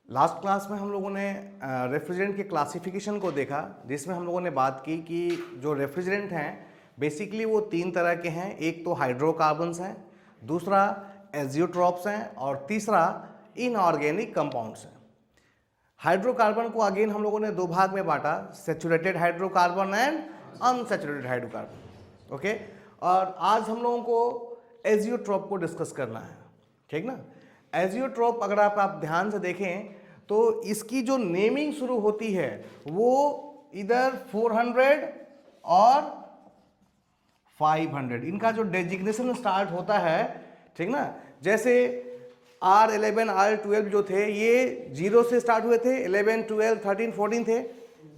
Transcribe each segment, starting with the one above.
Last class में हम लोगों ने रेफ्रिजरेंट के क्लासिफिकेशन को देखा, जिसमें हम लोगों ने बात की कि जो रेफ्रिजरेंट हैं बेसिकली वो तीन तरह के हैं। एक तो हाइड्रोकार्बन्स हैं, दूसरा एजियोट्रॉप्स हैं और तीसरा इनऑर्गेनिक कंपाउंड्स हैं। हाइड्रोकार्बन को अगेन हम लोगों ने दो भाग में बांटा, saturated hydrocarbon and unsaturated hydrocarbon. Okay, और आज हम लोगों को एजियोट्रॉप को डिस्कस करना है, ठीक ना। एजियोट्रॉप अगर आप ध्यान से देखें तो इसकी जो नेमिंग शुरू होती है वो इधर 400 और 500, इनका जो डेजिग्नेशन स्टार्ट होता है, ठीक ना। जैसे R11 R12 जो थे ये 0 से स्टार्ट हुए थे, 11 12 13 14 थे,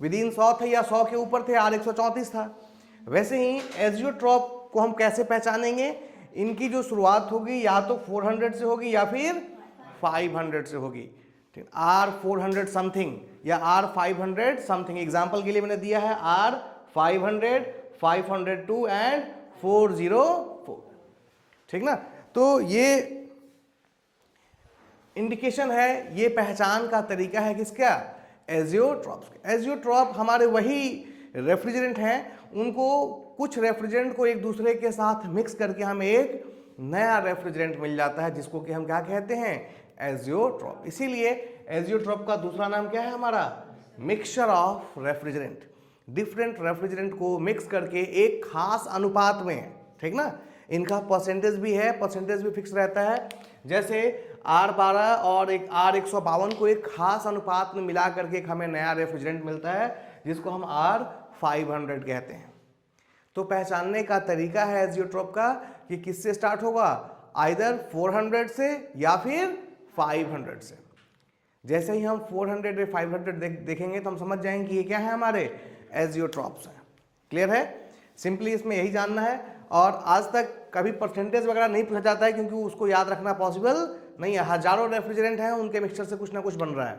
विदिन 100 थे या 100 के ऊपर थे, R134 था। वैसे ही एजियोट्रॉप को हम कैसे पहचानेंगे, इनकी जो शुरुआत होगी या तो 400 से होगी या फिर 500 से होगी, ठीक। R400 समथिंग या R500 समथिंग, एग्जाम्पल के लिए मैंने दिया है R500, 502 एंड 404, ठीक ना। तो ये इंडिकेशन है, ये पहचान का तरीका है किसका, एजियोट्रॉप्स। एजियोट्रॉप हमारे वही रेफ्रिजरेंट हैं, उनको कुछ रेफ्रिजरेंट को एक दूसरे के साथ मिक्स करके हमें एक नया रेफ्रिजरेंट मिल जाता है, जिसको कि हम क्या कहते हैं, एजियोट्रॉप। इसीलिए एजियोट्रॉप का दूसरा नाम क्या है हमारा, mixture of refrigerant. Different refrigerant को मिक्स करके एक खास अनुपात में, ठीक ना, इनका परसेंटेज भी है, परसेंटेज भी फिक्स रहता है। जैसे R12 और एक R152 को एक खास अनुपात में मिला करके एक हमें नया रेफ्रिजरेंट मिलता है, जिसको हम R500 कहते हैं। तो पहचानने का तरीका है एजियोट्रॉप का कि किससे स्टार्ट होगा, आइदर 400 से या फिर 500 से। जैसे ही हम 400 या 500 देखेंगे तो हम समझ जाएंगे कि ये क्या है, हमारे एजियोट्रॉप्स हैं। क्लियर है, सिंपली इसमें यही जानना है। और आज तक कभी परसेंटेज वगैरह नहीं पूछा जाता है, क्योंकि उसको याद रखना पॉसिबल नहीं है। हजारों रेफ्रिजरेंट हैं, उनके मिक्सचर से कुछ ना कुछ बन रहा है,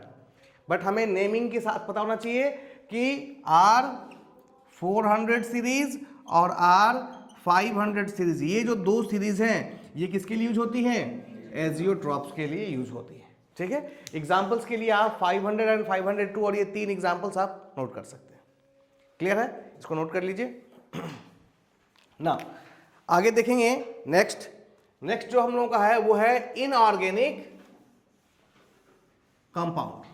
बट हमें नेमिंग के साथ पता होना चाहिए कि R400 सीरीज और R500 सीरीज, ये जो दो सीरीज हैं ये किसके लिए यूज होती हैं, एजियोट्रॉप्स के लिए यूज होती है, ठीक है। एग्जांपल्स के लिए आप 500 एंड 502 और ये तीन एग्जांपल्स आप नोट कर सकते हैं। क्लियर है, इसको नोट कर लीजिए ना। आगे देखेंगे नेक्स्ट जो हम लोगों का है वो है इनऑर्गेनिक कंपाउंड।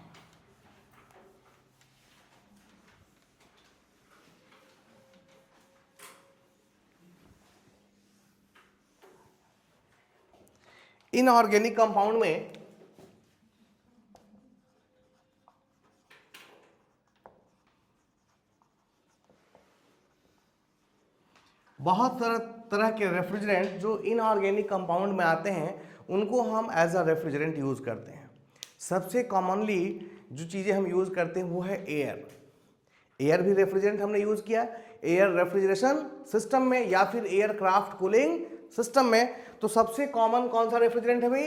इनऑर्गेनिक कंपाउंड में बहुत तरह के रेफ्रिजरेंट जो इनऑर्गेनिक कंपाउंड में आते हैं उनको हम एज अ रेफ्रिजरेंट यूज करते हैं। सबसे कॉमनली जो चीज़ें हम यूज करते हैं वो है एयर भी रेफ्रिजरेंट हमने यूज किया, एयर रेफ्रिजरेशन सिस्टम में या फिर एयरक्राफ्ट कूलिंग सिस्टम में। तो सबसे कॉमन कौन सा रेफ्रिजरेंट है भाई,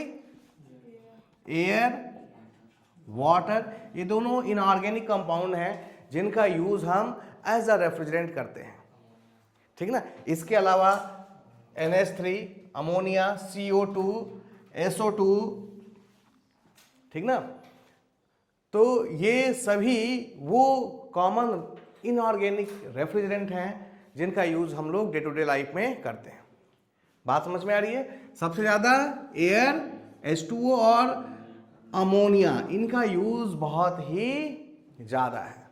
एयर, वाटर। ये दोनों इनऑर्गेनिक कंपाउंड हैं जिनका यूज हम एज अ रेफ्रिजरेंट करते हैं, ठीक ना। इसके अलावा NH3, अमोनिया, CO2, SO2, ठीक ना। तो ये सभी वो कॉमन इनऑर्गेनिक रेफ्रिजरेंट हैं जिनका यूज हम लोग डे टू डे लाइफ में करते हैं। बात समझ में आ रही है। सबसे ज्यादा एयर, H2O और अमोनिया, इनका यूज बहुत ही ज्यादा है,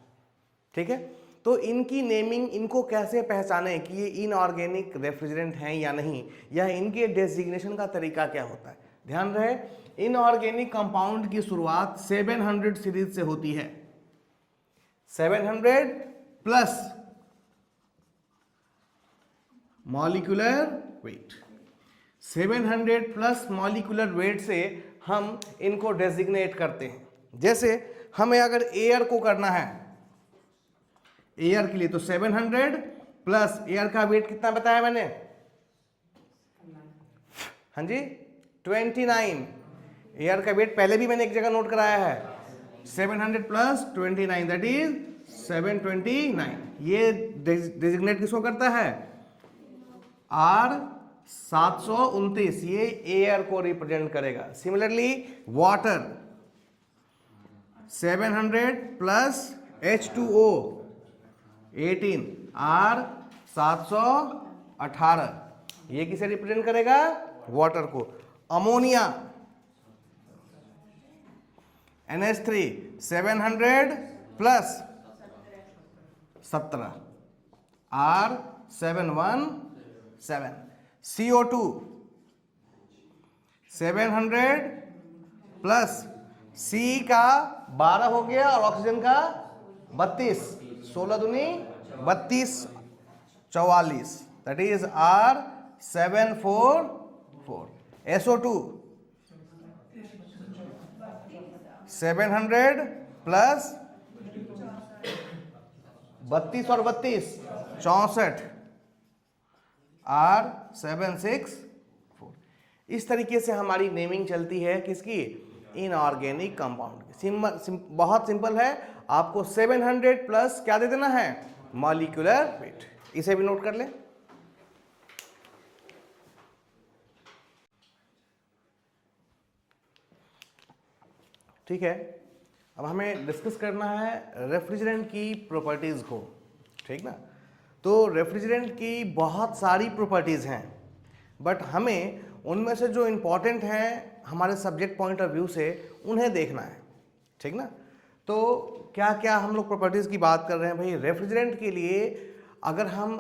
ठीक है। तो इनकी नेमिंग, इनको कैसे पहचाने कि ये इनऑर्गेनिक रेफ्रिजरेंट हैं या नहीं, या इनके डेजिग्नेशन का तरीका क्या होता है। ध्यान रहे, इनऑर्गेनिक कंपाउंड की शुरुआत 700 सीरीज से होती है। 700 plus molecular weight, 700 plus molecular weight से हम इनको डेजिग्नेट करते हैं। जैसे हमें अगर एयर को करना है, एयर के लिए तो 700 प्लस एयर का वेट कितना बताया मैंने, हाँ जी 29। एयर का वेट पहले भी मैंने एक जगह नोट कराया है, 700 प्लस 29 दैट इज 729। ये डेजिग्नेट किसको करता है, R729, ये एयर को रिप्रेजेंट करेगा। Similarly water, 700 plus H2O 18 R 718, ये किसे रिप्रेजेंट करेगा? वाटर को। Ammonia NH3 700 plus 17 R 717। CO2 700 plus C का 12 हो गया और ऑक्सीजन का 32, 16 दूनी 32 44, that is R 744। SO2 700 plus 32 और 32 64, R 764। इस तरीके से हमारी नेमिंग चलती है किसकी? Inorganic compound. बहुत सिंपल है, आपको 700 प्लस क्या दे देना है? Molecular weight. इसे भी नोट कर लें। ठीक है, अब हमें डिस्कस करना है रेफ्रिजरेंट की प्रॉपर्टीज को। ठीक ना? तो रेफ्रिजरेंट की बहुत सारी प्रॉपर्टीज हैं, बट हमें उनमें से जो इम्पोर्टेंट हैं हमारे सब्जेक्ट पॉइंट ऑफ व्यू से उन्हें देखना है। ठीक ना? तो क्या क्या हम लोग प्रॉपर्टीज़ की बात कर रहे हैं भाई? रेफ्रिजरेंट के लिए अगर हम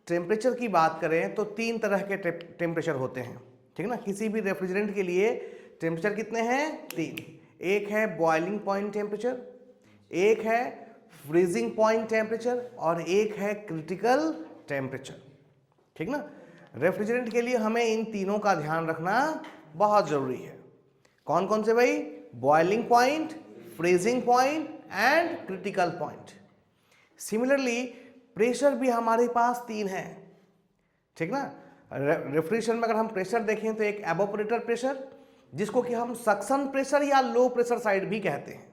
टेम्परेचर की बात करें तो 3 तरह के टेम्परेचर होते हैं। ठीक ना? किसी भी रेफ्रिजरेंट के लिए टेम्परेचर कितने हैं? 3। एक है बॉइलिंग पॉइंट टेम्परेचर, एक है फ्रीजिंग पॉइंट टेम्परेचर और एक है क्रिटिकल टेम्परेचर। ठीक ना? रेफ्रिजरेंट के लिए हमें इन तीनों का ध्यान रखना बहुत ज़रूरी है। कौन कौन से भाई? Boiling point, freezing point and critical point. Similarly pressure भी हमारे पास 3 है। ठीक ना? रेफ्रिजरेशन में अगर हम प्रेशर देखें तो एक एवोपरेटर प्रेशर, जिसको कि हम सक्शन प्रेशर या लो प्रेशर साइड भी कहते हैं।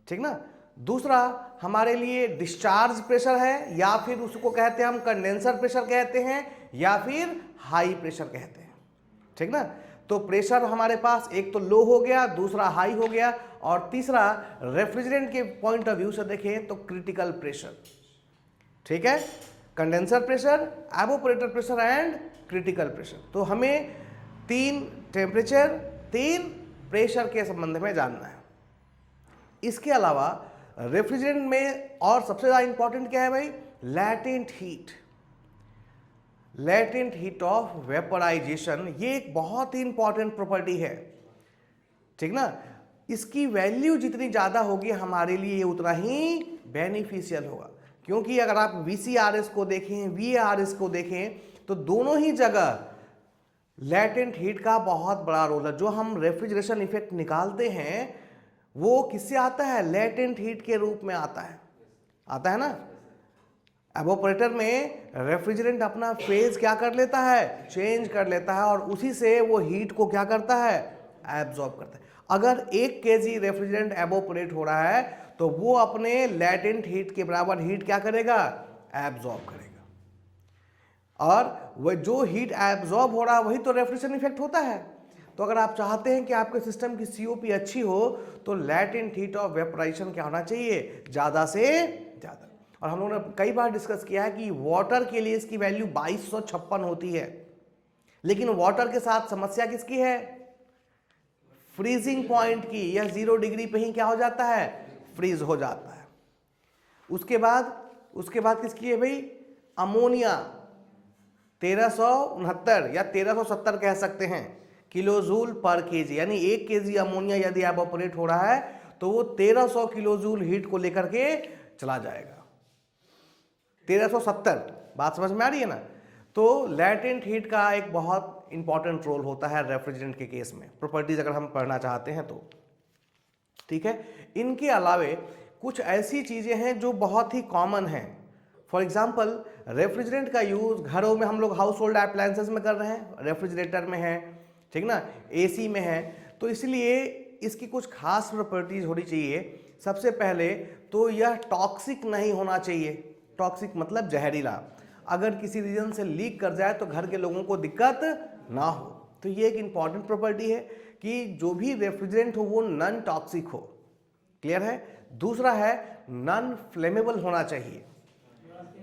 ठीक ना? दूसरा हमारे लिए डिस्चार्ज प्रेशर है, या फिर उसको कहते हैं हम कंडेंसर प्रेशर कहते हैं, या फिर हाई प्रेशर कहते हैं। ठीक ना? तो प्रेशर हमारे पास एक तो लो हो गया, दूसरा हाई हो गया, और तीसरा रेफ्रिजरेंट के पॉइंट ऑफ व्यू से देखें तो क्रिटिकल प्रेशर। ठीक है? Condenser pressure, evaporator pressure and critical pressure. तो हमें 3 टेम्परेचर, 3 प्रेशर के संबंध में जानना है। इसके अलावा रेफ्रिजरेंट में और सबसे ज़्यादा इंपॉर्टेंट क्या है भाई? Latent heat. Latent heat of vaporization, ये एक बहुत ही इंपॉर्टेंट प्रॉपर्टी है। ठीक ना? इसकी वैल्यू जितनी ज़्यादा होगी हमारे लिए ये उतना ही बेनिफिशियल होगा, क्योंकि अगर आप VCRS को देखें, VARS को देखें, तो दोनों ही जगह लैटेंट हीट का बहुत बड़ा रोल है। जो हम रेफ्रिजरेशन इफेक्ट निकालते हैं वो किससे आता है? लैटेंट हीट के रूप में आता है ना? एवोपरेटर में रेफ्रिजरेंट अपना फेज क्या कर लेता है? चेंज कर लेता है, और उसी से वो हीट को क्या करता है? एब्जॉर्ब करता है। अगर 1 kg रेफ्रिजरेंट एवोपरेट हो रहा है तो वो अपने लैटेंट हीट के बराबर हीट क्या करेगा? एब्जॉर्ब करेगा। और वह जो हीट एब्जॉर्ब हो रहा है वही तो रेफ्रिजरेशन इफेक्ट होता है। तो अगर आप चाहते हैं कि आपके सिस्टम की COP अच्छी हो तो लैटेंट हीट ऑफ वेपराइजेशन क्या होना चाहिए? ज़्यादा से ज़्यादा। और हम लोगों ने कई बार डिस्कस किया है कि वाटर के लिए इसकी वैल्यू 2256 होती है, लेकिन वाटर के साथ समस्या किसकी है? फ्रीजिंग पॉइंट की। यह 0 डिग्री पे ही क्या हो जाता है? फ्रीज हो जाता है। उसके बाद किसकी है भाई? अमोनिया 1369 या 1370 कह सकते हैं किलोजूल पर केजी, यानी 1 kg अमोनिया यदि एवोपरेट हो रहा है तो वो 1300 किलोजूल हीट को लेकर के चला जाएगा। 1370, बात समझ में आ रही है ना? तो लैटेंट हीट का एक बहुत इंपॉर्टेंट रोल होता है रेफ्रिजरेंट के केस में, प्रॉपर्टीज अगर हम पढ़ना चाहते हैं तो। ठीक है? इनके अलावे कुछ ऐसी चीज़ें हैं जो बहुत ही कॉमन हैं। फॉर एग्जाम्पल रेफ्रिजरेंट का यूज़ घरों में हम लोग हाउस होल्ड अप्लायंसेस में कर रहे हैं, रेफ्रिजरेटर में है, ठीक ना, AC में है, तो इसलिए इसकी कुछ खास प्रॉपर्टीज होनी चाहिए। सबसे पहले तो यह टॉक्सिक नहीं होना चाहिए। टॉक्सिक मतलब जहरीला। अगर किसी रीजन से लीक कर जाए तो घर के लोगों को दिक्कत ना हो। तो ये एक इम्पॉर्टेंट प्रॉपर्टी है कि जो भी रेफ्रिजरेंट हो वो नॉन टॉक्सिक हो। क्लियर है। दूसरा है नॉन फ्लेमेबल होना चाहिए,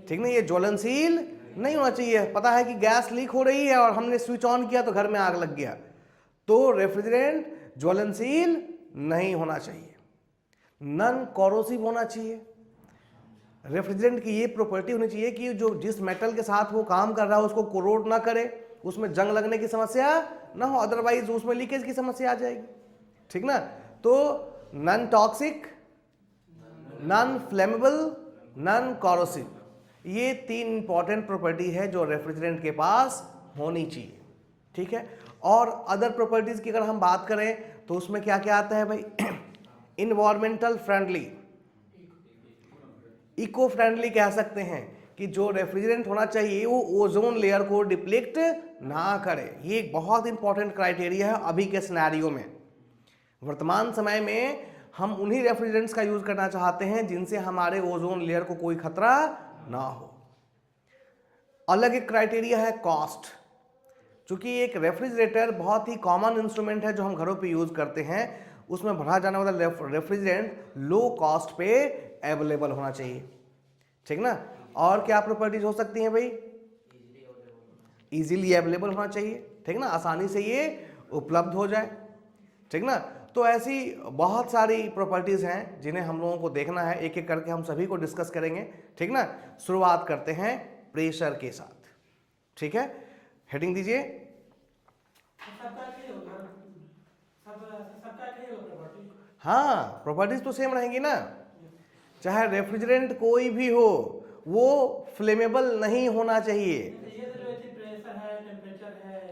ठीक ना, ये ज्वलनशील नहीं होना चाहिए। पता है कि गैस लीक हो रही है और हमने स्विच ऑन किया तो घर में आग लग गया, तो रेफ्रिजरेंट ज्वलनशील नहीं होना चाहिए। नॉन कोरोसिव होना चाहिए। रेफ्रिजरेंट की ये प्रॉपर्टी होनी चाहिए कि जो जिस मेटल के साथ वो काम कर रहा है उसको कोरोड ना करे, उसमें जंग लगने की समस्या ना हो, अदरवाइज उसमें लीकेज की समस्या आ जाएगी, ठीक ना। तो non toxic, non flammable, non corrosive, ये 3 इंपॉर्टेंट प्रॉपर्टी है जो रेफ्रिजरेंट के पास होनी चाहिए, ठीक है। और अदर प्रॉपर्टीज की अगर हम बात करें तो उसमें क्या क्या आता है भाई, इन्वायरमेंटल फ्रेंडली, इको फ्रेंडली कह सकते हैं कि जो रेफ्रिजरेंट होना चाहिए वो ओजोन लेयर को डिप्लीट ना करे। ये एक बहुत इंपॉर्टेंट क्राइटेरिया है अभी के सिनेरियो में। वर्तमान समय में हम उन्हीं रेफ्रिजरेंट्स का यूज करना चाहते हैं जिनसे हमारे ओजोन लेयर को कोई खतरा ना हो। अलग एक क्राइटेरिया है कॉस्ट, क्योंकि एक रेफ्रिजरेटर बहुत ही कॉमन इंस्ट्रूमेंट है जो हम घरों पे यूज करते हैं, उसमें भरा जाने वाला रेफ्रिजरेंट लो कॉस्ट पे अवेलेबल होना चाहिए, ठीक ना। और क्या प्रॉपर्टीज हो सकती हैं भाई, इजीली अवेलेबल होना चाहिए, ठीक ना, आसानी से ये उपलब्ध हो जाए, ठीक ना। तो ऐसी बहुत सारी प्रॉपर्टीज हैं जिन्हें हम लोगों को देखना है, एक एक करके हम सभी को डिस्कस करेंगे, ठीक ना। शुरुआत करते हैं प्रेशर के साथ, ठीक है। हेडिंग दीजिए। हाँ, प्रॉपर्टीज तो सेम रहेंगी ना, चाहे रेफ्रिजरेंट कोई भी हो वो फ्लेमेबल नहीं होना चाहिए।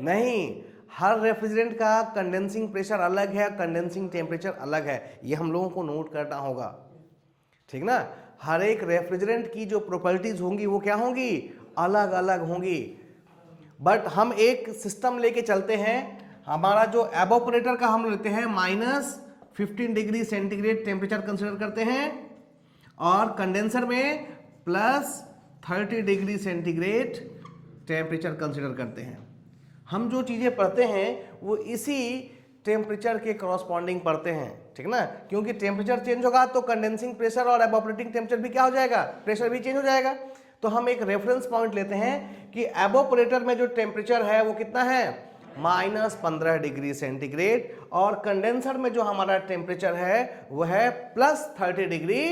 नहीं, हर रेफ्रिजरेंट का कंडेंसिंग प्रेशर अलग है, कंडेंसिंग टेम्परेचर अलग है, ये हम लोगों को नोट करना होगा, ठीक ना। हर एक रेफ्रिजरेंट की जो प्रॉपर्टीज होंगी वो क्या होंगी, अलग अलग होंगी। बट हम एक सिस्टम लेके चलते हैं, हमारा जो एवापोरेटर का हम लेते हैं -15 डिग्री सेंटीग्रेड टेम्परेचर कंसिडर करते हैं, और कंडेंसर में +30 डिग्री सेंटीग्रेड टेम्परेचर कंसिडर करते हैं। हम जो चीज़ें पढ़ते हैं वो इसी टेम्परेचर के करस्पॉन्डिंग पढ़ते हैं, ठीक ना, क्योंकि टेम्परेचर चेंज होगा तो कंडेंसिंग प्रेशर और एवापोरेटिंग टेम्परेचर भी क्या हो जाएगा, प्रेशर भी चेंज हो जाएगा। तो हम एक रेफरेंस पॉइंट लेते हैं कि एवापोरेटर में जो टेम्परेचर है वो कितना है, -15 डिग्री सेंटीग्रेड, और कंडेंसर में जो हमारा टेम्परेचर है वो है +30 डिग्री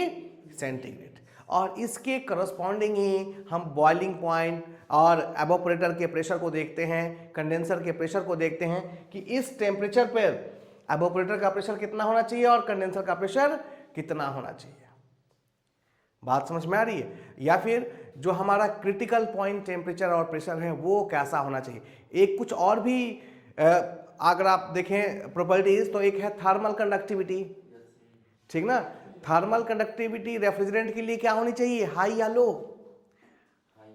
सेंटीग्रेड। और इसके करस्पॉन्डिंग ही हम बॉइलिंग पॉइंट और एवापोरेटर के प्रेशर को देखते हैं, कंडेंसर के प्रेशर को देखते हैं कि इस टेम्परेचर पर एवापोरेटर का प्रेशर कितना होना चाहिए और कंडेंसर का प्रेशर कितना होना चाहिए। बात समझ में आ रही है। या फिर जो हमारा क्रिटिकल पॉइंट टेम्परेचर और प्रेशर है वो कैसा होना चाहिए। एक कुछ और भी अगर आप देखें प्रॉपर्टीज तो एक है थर्मल कंडक्टिविटी, ठीक ना। थर्मल कंडक्टिविटी रेफ्रिजरेंट के लिए क्या होनी चाहिए, हाई या लो,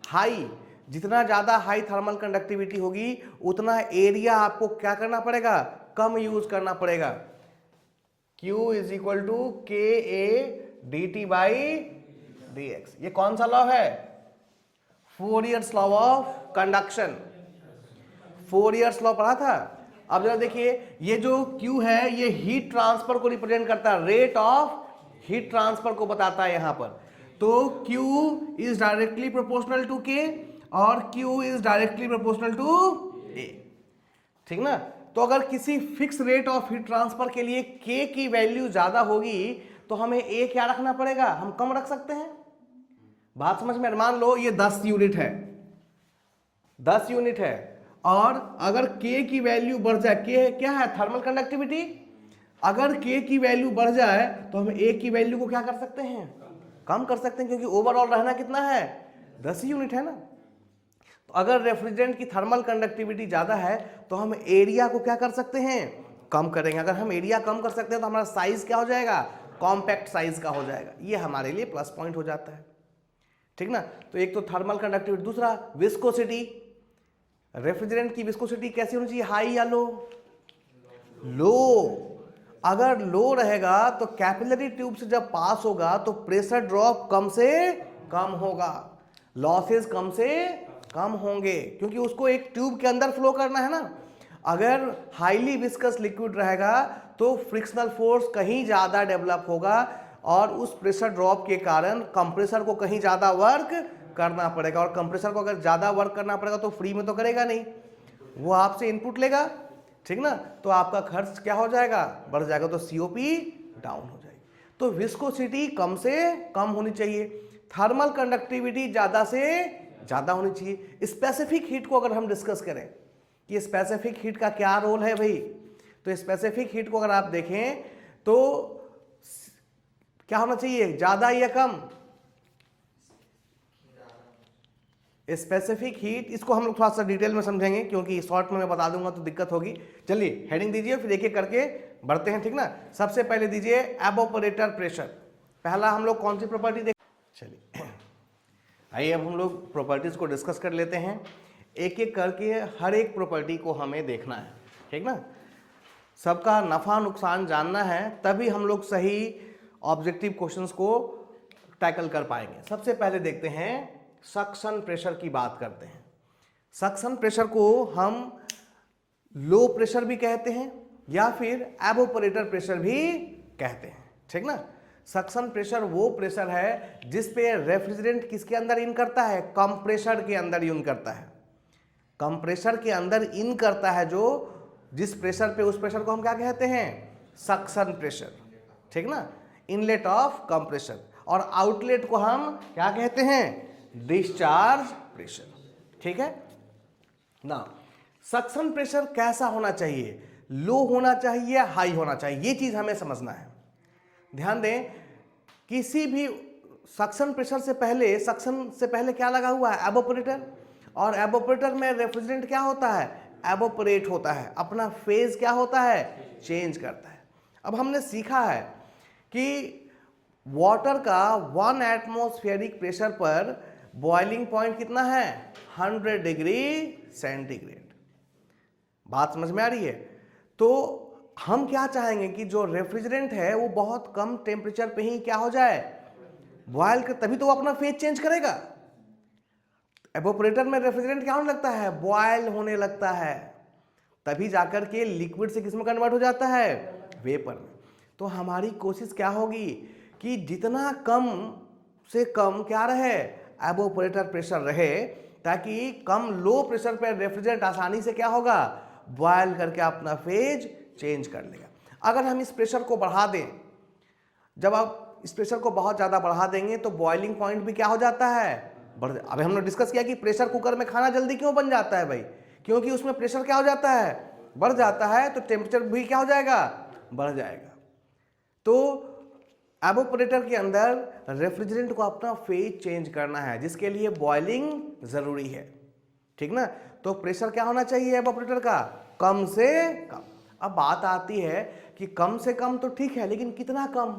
हाई। जितना ज्यादा हाई थर्मल कंडक्टिविटी होगी उतना एरिया आपको क्या करना पड़ेगा, कम यूज करना पड़ेगा। Q = KA/dT/dx। ये कौन सा लॉ है, फोरियर्स लॉ ऑफ कंडक्शन, फोरियर्स लॉ पढ़ा था। अब जरा देखिए, ये जो Q है ये हीट ट्रांसफर को रिप्रेजेंट करता है, रेट ऑफ हीट ट्रांसफर को बताता है यहां पर। तो Q is directly proportional to K और Q is directly proportional to A, ठीक ना। तो अगर किसी fix rate of heat transfer के लिए K की वैल्यू ज्यादा होगी तो हमें A क्या रखना पड़ेगा, हम कम रख सकते हैं। बात समझ में, मान लो ये 10 यूनिट है, 10 यूनिट है, और अगर K की वैल्यू बढ़ जाए, K क्या है, थर्मल कंडक्टिविटी, अगर K की वैल्यू बढ़ जाए तो हम A की वैल्यू को क्या कर सकते हैं, कम कर सकते हैं, क्योंकि ओवरऑल रहना कितना है, 10 यूनिट है ना। तो अगर रेफ्रिजरेंट की थर्मल कंडक्टिविटी ज़्यादा है तो हम एरिया को क्या कर सकते हैं, कम करेंगे। अगर हम एरिया कम कर सकते हैं तो हमारा साइज क्या हो जाएगा, कॉम्पैक्ट साइज का हो जाएगा। ये हमारे लिए प्लस पॉइंट हो जाता है, ठीक ना। तो एक तो थर्मल कंडक्टिविटी, दूसरा विस्कोसिटी। रेफ्रिजरेंट की विस्कोसिटी कैसी होनी चाहिए, हाई या लो, लो। अगर लो रहेगा तो कैपिलरी ट्यूब से जब पास होगा तो प्रेशर ड्रॉप कम से कम होगा, लॉसेस कम से कम होंगे, क्योंकि उसको एक ट्यूब के अंदर फ्लो करना है ना। अगर हाईली विस्कस लिक्विड रहेगा तो फ्रिक्शनल फोर्स कहीं ज़्यादा डेवलप होगा और उस प्रेशर ड्रॉप के कारण कंप्रेसर को कहीं ज़्यादा वर्क करना पड़ेगा, और कंप्रेसर को अगर ज़्यादा वर्क करना पड़ेगा तो फ्री में तो करेगा नहीं, वो आपसे इनपुट लेगा, ठीक ना, तो आपका खर्च क्या हो जाएगा, बढ़ जाएगा, तो सीओपी डाउन हो जाएगी। तो विस्कोसिटी कम से कम होनी चाहिए, थर्मल कंडक्टिविटी ज़्यादा से ज़्यादा होनी चाहिए। स्पेसिफिक हीट को अगर हम डिस्कस करें कि स्पेसिफिक हीट का क्या रोल है भाई, तो स्पेसिफिक हीट को अगर आप देखें तो क्या होना चाहिए, ज़्यादा या कम, स्पेसिफिक हीट, इसको हम लोग थोड़ा सा डिटेल में समझेंगे क्योंकि शॉर्ट में मैं बता दूंगा तो दिक्कत होगी। चलिए हेडिंग दीजिए, फिर एक एक करके बढ़ते हैं, ठीक ना। सबसे पहले दीजिए एवोपरेटर प्रेशर। पहला हम लोग कौन सी प्रॉपर्टी देख, चलिए आइए अब हम लोग प्रॉपर्टीज को डिस्कस कर लेते हैं, एक एक करके हर एक प्रॉपर्टी को हमें देखना है, ठीक ना। सबका नफा नुकसान जानना है, तभी हम लोग सही ऑब्जेक्टिव क्वेश्चंस को टैकल कर पाएंगे। सबसे पहले देखते हैं सक्शन प्रेशर की बात करते हैं। सक्शन प्रेशर को हम लो प्रेशर भी कहते हैं या फिर एवोपरेटर प्रेशर भी कहते हैं, ठीक ना। सक्शन प्रेशर वो प्रेशर है जिस पे रेफ्रिजरेंट किसके अंदर इन करता है, कंप्रेसर के अंदर इन करता है, कंप्रेसर के अंदर इन करता है, जो जिस प्रेशर पे, उस प्रेशर को हम क्या कहते हैं, सक्शन प्रेशर, ठीक ना, इनलेट ऑफ कंप्रेसर। और आउटलेट को हम क्या कहते हैं, डिस्चार्ज प्रेशर, ठीक है ना। सक्शन प्रेशर कैसा होना चाहिए, लो होना चाहिए, हाई होना चाहिए, ये चीज हमें समझना है। ध्यान दें, किसी भी सक्शन प्रेशर से पहले, सक्शन से पहले क्या लगा हुआ है, एवोपरेटर, और एवोपरेटर में रेफ्रिजरेंट क्या होता है, एवोपरेट होता है, अपना फेज क्या होता है, चेंज करता है। अब हमने सीखा है कि वाटर का 1 एटमॉस्फेरिक प्रेशर पर बॉइलिंग पॉइंट कितना है, 100 डिग्री सेंटीग्रेड। बात समझ में आ रही है। तो हम क्या चाहेंगे कि जो रेफ्रिजरेंट है वो बहुत कम टेम्परेचर पे ही क्या हो जाए, बॉयल कर, तभी तो वो अपना फेज चेंज करेगा। एवोपरेटर में रेफ्रिजरेंट क्या होने लगता है, बॉयल होने लगता है, तभी जाकर के लिक्विड से किसमें कन्वर्ट हो जाता है, वेपर में। तो हमारी कोशिश क्या होगी कि जितना कम से कम क्या रहे, एवोपरेटर प्रेशर रहे, ताकि कम लो प्रेशर पर रेफ्रिजरेंट आसानी से क्या होगा, बॉयल करके अपना फेज चेंज कर लेगा। अगर हम इस प्रेशर को बढ़ा दें, जब आप इस प्रेशर को बहुत ज़्यादा बढ़ा देंगे तो बॉइलिंग पॉइंट भी क्या हो जाता है, बढ़। अभी हमने डिस्कस किया कि प्रेशर कुकर में खाना जल्दी क्यों बन जाता है भाई, क्योंकि उसमें प्रेशर क्या हो जाता है, बढ़ जाता है, तो टेम्परेचर भी क्या हो जाएगा, बढ़ जाएगा। तो एवोपरेटर के अंदर रेफ्रिजरेंट को अपना फेज चेंज करना है, जिसके लिए बॉइलिंग जरूरी है, ठीक ना। तो प्रेशर क्या होना चाहिए एवोपरेटर का, कम से कम। अब बात आती है कि कम से कम तो ठीक है, लेकिन कितना कम,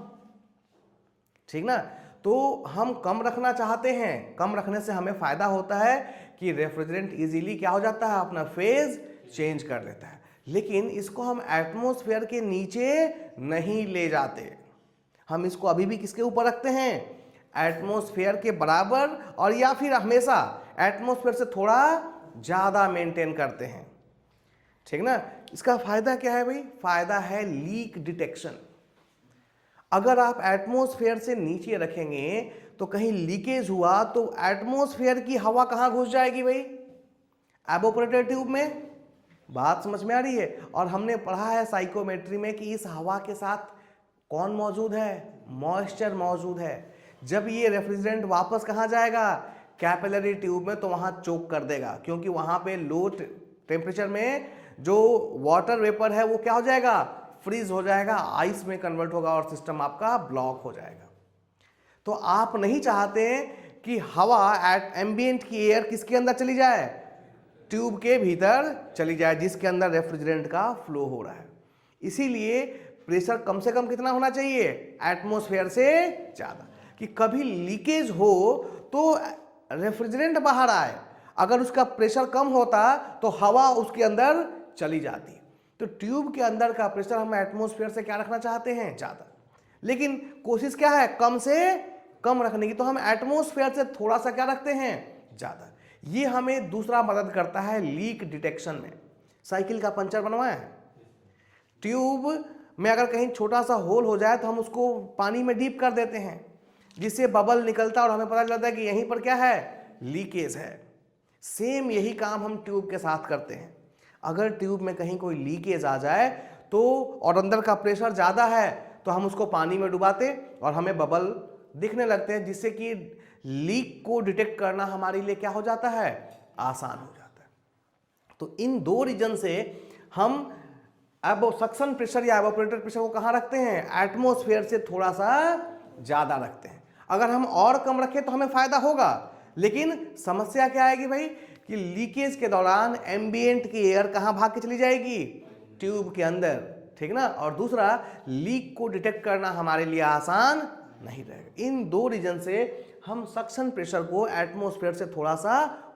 ठीक ना। तो हम कम रखना चाहते हैं, कम रखने से हमें फायदा होता है कि रेफ्रिजरेंट इजीली क्या हो जाता है, अपना फेज चेंज कर लेता है। लेकिन इसको हम एटमॉस्फेयर के नीचे नहीं ले जाते, हम इसको अभी भी किसके ऊपर रखते हैं, एटमॉस्फेयर के बराबर, और या फिर हमेशा एटमॉस्फेयर से थोड़ा ज़्यादा मेंटेन करते हैं, ठीक ना। इसका फायदा क्या है भाई, फायदा है लीक डिटेक्शन। अगर आप एटमॉस्फेयर से नीचे रखेंगे तो कहीं लीकेज हुआ तो एटमॉस्फेयर की हवा कहाँ घुस जाएगी भाई, एवोपरेटर ट्यूब में। बात समझ में आ रही है। और हमने पढ़ा है साइकोमेट्री में कि इस हवा के साथ कौन मौजूद है, मॉइस्चर मौजूद है। जब ये रेफ्रिजरेंट वापस कहाँ जाएगा, कैपिलरी ट्यूब में, तो वहाँ चोक कर देगा, क्योंकि वहाँ पे लो टेम्परेचर में जो वाटर वेपर है वो क्या हो जाएगा, फ्रीज हो जाएगा, आइस में कन्वर्ट होगा और सिस्टम आपका ब्लॉक हो जाएगा। तो आप नहीं चाहते कि हवा एम्बिएंट की एयर किसके अंदर चली जाए, ट्यूब के भीतर चली जाए, जिसके अंदर रेफ्रिजरेंट का फ्लो हो रहा है। इसीलिए प्रेशर कम से कम कितना होना चाहिए, एटमॉस्फेयर से ज़्यादा, कि कभी लीकेज हो तो रेफ्रिजरेंट बाहर आए। अगर उसका प्रेशर कम होता तो हवा उसके अंदर चली जाती। तो ट्यूब के अंदर का प्रेशर हम एटमॉस्फेयर से क्या रखना चाहते हैं, ज़्यादा, लेकिन कोशिश क्या है, कम से कम रखने की। तो हम एटमॉस्फेयर से थोड़ा सा क्या रखते हैं, ज़्यादा। ये हमें दूसरा मदद करता है लीक डिटेक्शन में। साइकिल का पंचर बनवाया है, ट्यूब में अगर कहीं छोटा सा होल हो जाए तो हम उसको पानी में डीप कर देते हैं, जिससे बबल निकलता है और हमें पता चलता है कि यहीं पर क्या है, लीकेज है। सेम यही काम हम ट्यूब के साथ करते हैं। अगर ट्यूब में कहीं कोई लीकेज आ जाए तो और अंदर का प्रेशर ज़्यादा है तो हम उसको पानी में डुबाते और हमें बबल दिखने लगते हैं, जिससे कि लीक को डिटेक्ट करना हमारे लिए क्या हो जाता है, आसान हो जाता है। तो इन दो रीजन से हम अब सक्शन प्रेशर या एवापोरेटर प्रेशर को कहाँ रखते हैं, एटमॉस्फेयर से थोड़ा सा ज़्यादा रखते हैं। अगर हम और कम रखें तो हमें फायदा होगा, लेकिन समस्या क्या आएगी भाई कि लीकेज के दौरान एम्बिएंट की एयर कहाँ भाग के चली जाएगी, ट्यूब के अंदर, ठीक ना। और दूसरा, लीक को डिटेक्ट करना हमारे लिए आसान नहीं रहेगा। इन दो रीजन से हम सक्शन प्रेशर को एटमॉस्फेयर से थोड़ा सा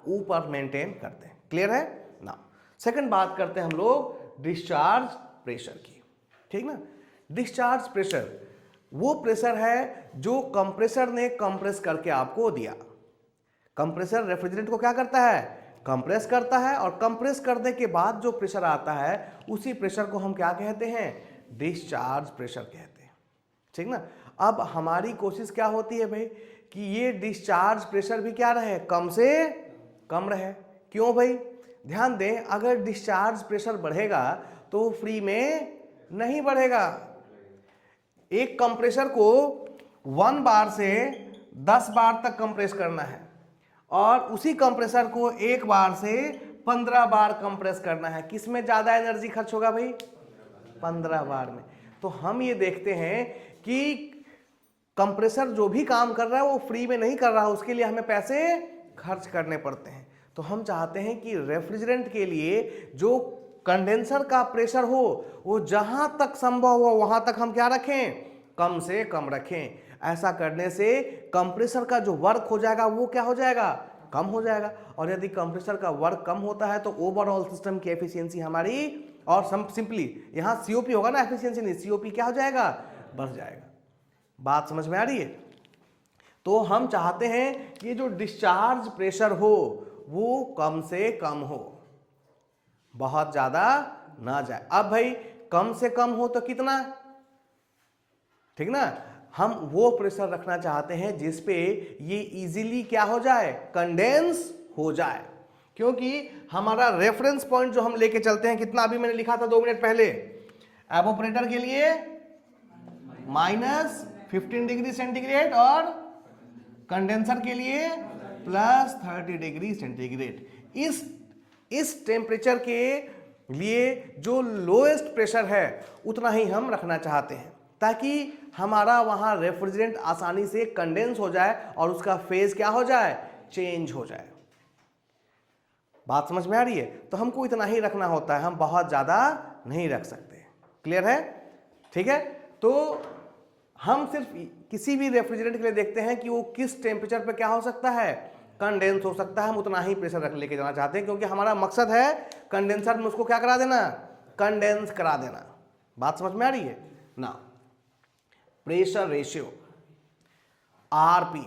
ऊपर मेंटेन करते हैं। क्लियर है ना। सेकंड बात करते हैं हम लोग डिस्चार्ज प्रेशर की, ठीक ना। डिस्चार्ज प्रेशर वो प्रेशर है जो कंप्रेसर ने कंप्रेस करके आपको दिया। कंप्रेसर रेफ्रिजरेंट को क्या करता है, कंप्रेस करता है, और कंप्रेस करने के बाद जो प्रेशर आता है उसी प्रेशर को हम क्या कहते हैं, डिस्चार्ज प्रेशर कहते हैं, ठीक ना। अब हमारी कोशिश क्या होती है भाई कि ये डिस्चार्ज प्रेशर भी क्या रहे, कम से कम रहे। क्यों भाई, ध्यान दें, अगर डिस्चार्ज प्रेशर बढ़ेगा तो फ्री में नहीं बढ़ेगा। एक कंप्रेसर को 1 बार से 10 बार तक कंप्रेस करना है और उसी कंप्रेसर को 1 बार से 15 बार कंप्रेस करना है। किस में ज़्यादा एनर्जी खर्च होगा भाई, 15 बार में। तो हम ये देखते हैं कि कंप्रेसर जो भी काम कर रहा है वो फ्री में नहीं कर रहा, उसके लिए हमें पैसे खर्च करने पड़ते हैं। तो हम चाहते हैं कि रेफ्रिजरेंट के लिए जो कंडेंसर का प्रेशर हो वो जहां तक संभव हो वहां तक हम क्या रखें, कम से कम रखें। ऐसा करने से कंप्रेसर का जो वर्क हो जाएगा वो क्या हो जाएगा, कम हो जाएगा। और यदि कंप्रेसर का वर्क कम होता है तो ओवरऑल सिस्टम की एफिशिएंसी हमारी, और सिंपली यहाँ सीओपी होगा ना, एफिशिएंसी नहीं, सीओपी क्या हो जाएगा, बढ़ जाएगा। बात समझ में आ रही है। तो हम चाहते हैं कि जो डिस्चार्ज प्रेशर हो वो कम से कम हो, बहुत ज्यादा ना जाए। अब भाई कम से कम हो तो कितना, ठीक ना। हम वो प्रेशर रखना चाहते हैं जिस पे ये इजीली क्या हो जाए, कंडेंस हो जाए। क्योंकि हमारा रेफरेंस पॉइंट जो हम लेके चलते हैं कितना, अभी मैंने लिखा था 2 मिनट पहले, एवापोरेटर के लिए -15 डिग्री सेंटीग्रेड और कंडेंसर के लिए +30 डिग्री सेंटीग्रेड। इस टेम्परेचर के लिए जो लोएस्ट प्रेशर है उतना ही हम रखना चाहते हैं, ताकि हमारा वहां रेफ्रिजरेंट आसानी से कंडेंस हो जाए और उसका फेज क्या हो जाए, चेंज हो जाए। बात समझ में आ रही है। तो हमको इतना ही रखना होता है, हम बहुत ज्यादा नहीं रख सकते। क्लियर है, ठीक है। तो हम सिर्फ किसी भी रेफ्रिजरेंट के लिए देखते हैं कि वो किस टेम्परेचर पे क्या हो सकता है, कंडेंस हो सकता है। हम उतना ही प्रेशर रख लेके जाना चाहते हैं, क्योंकि हमारा मकसद है कंडेंसर में उसको क्या करा देना, कंडेंस करा देना। बात समझ में आ रही है ना। प्रेशर रेशियो आरपी,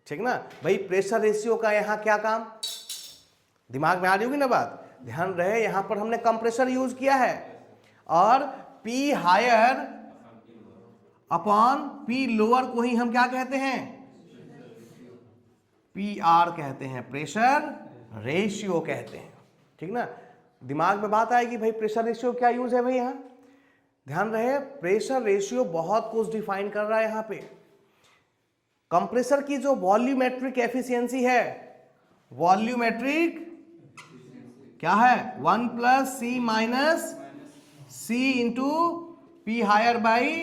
ठीक ना भाई। प्रेशर रेशियो का यहां क्या काम, दिमाग में आ रही होगी ना बात। ध्यान रहे, यहां पर हमने कंप्रेसर यूज किया है और P higher upon P lower को ही हम क्या कहते हैं, पी आर कहते हैं, प्रेशर रेशियो कहते हैं, ठीक ना। दिमाग में बात आएगी भाई प्रेशर रेशियो क्या यूज है भाई। यहां ध्यान रहे, प्रेशर रेशियो बहुत कुछ डिफाइन कर रहा है। यहां पे कंप्रेसर की जो वॉल्यूमेट्रिक एफिशिएंसी है, वॉल्यूमेट्रिक क्या है, 1 + C - C into P higher by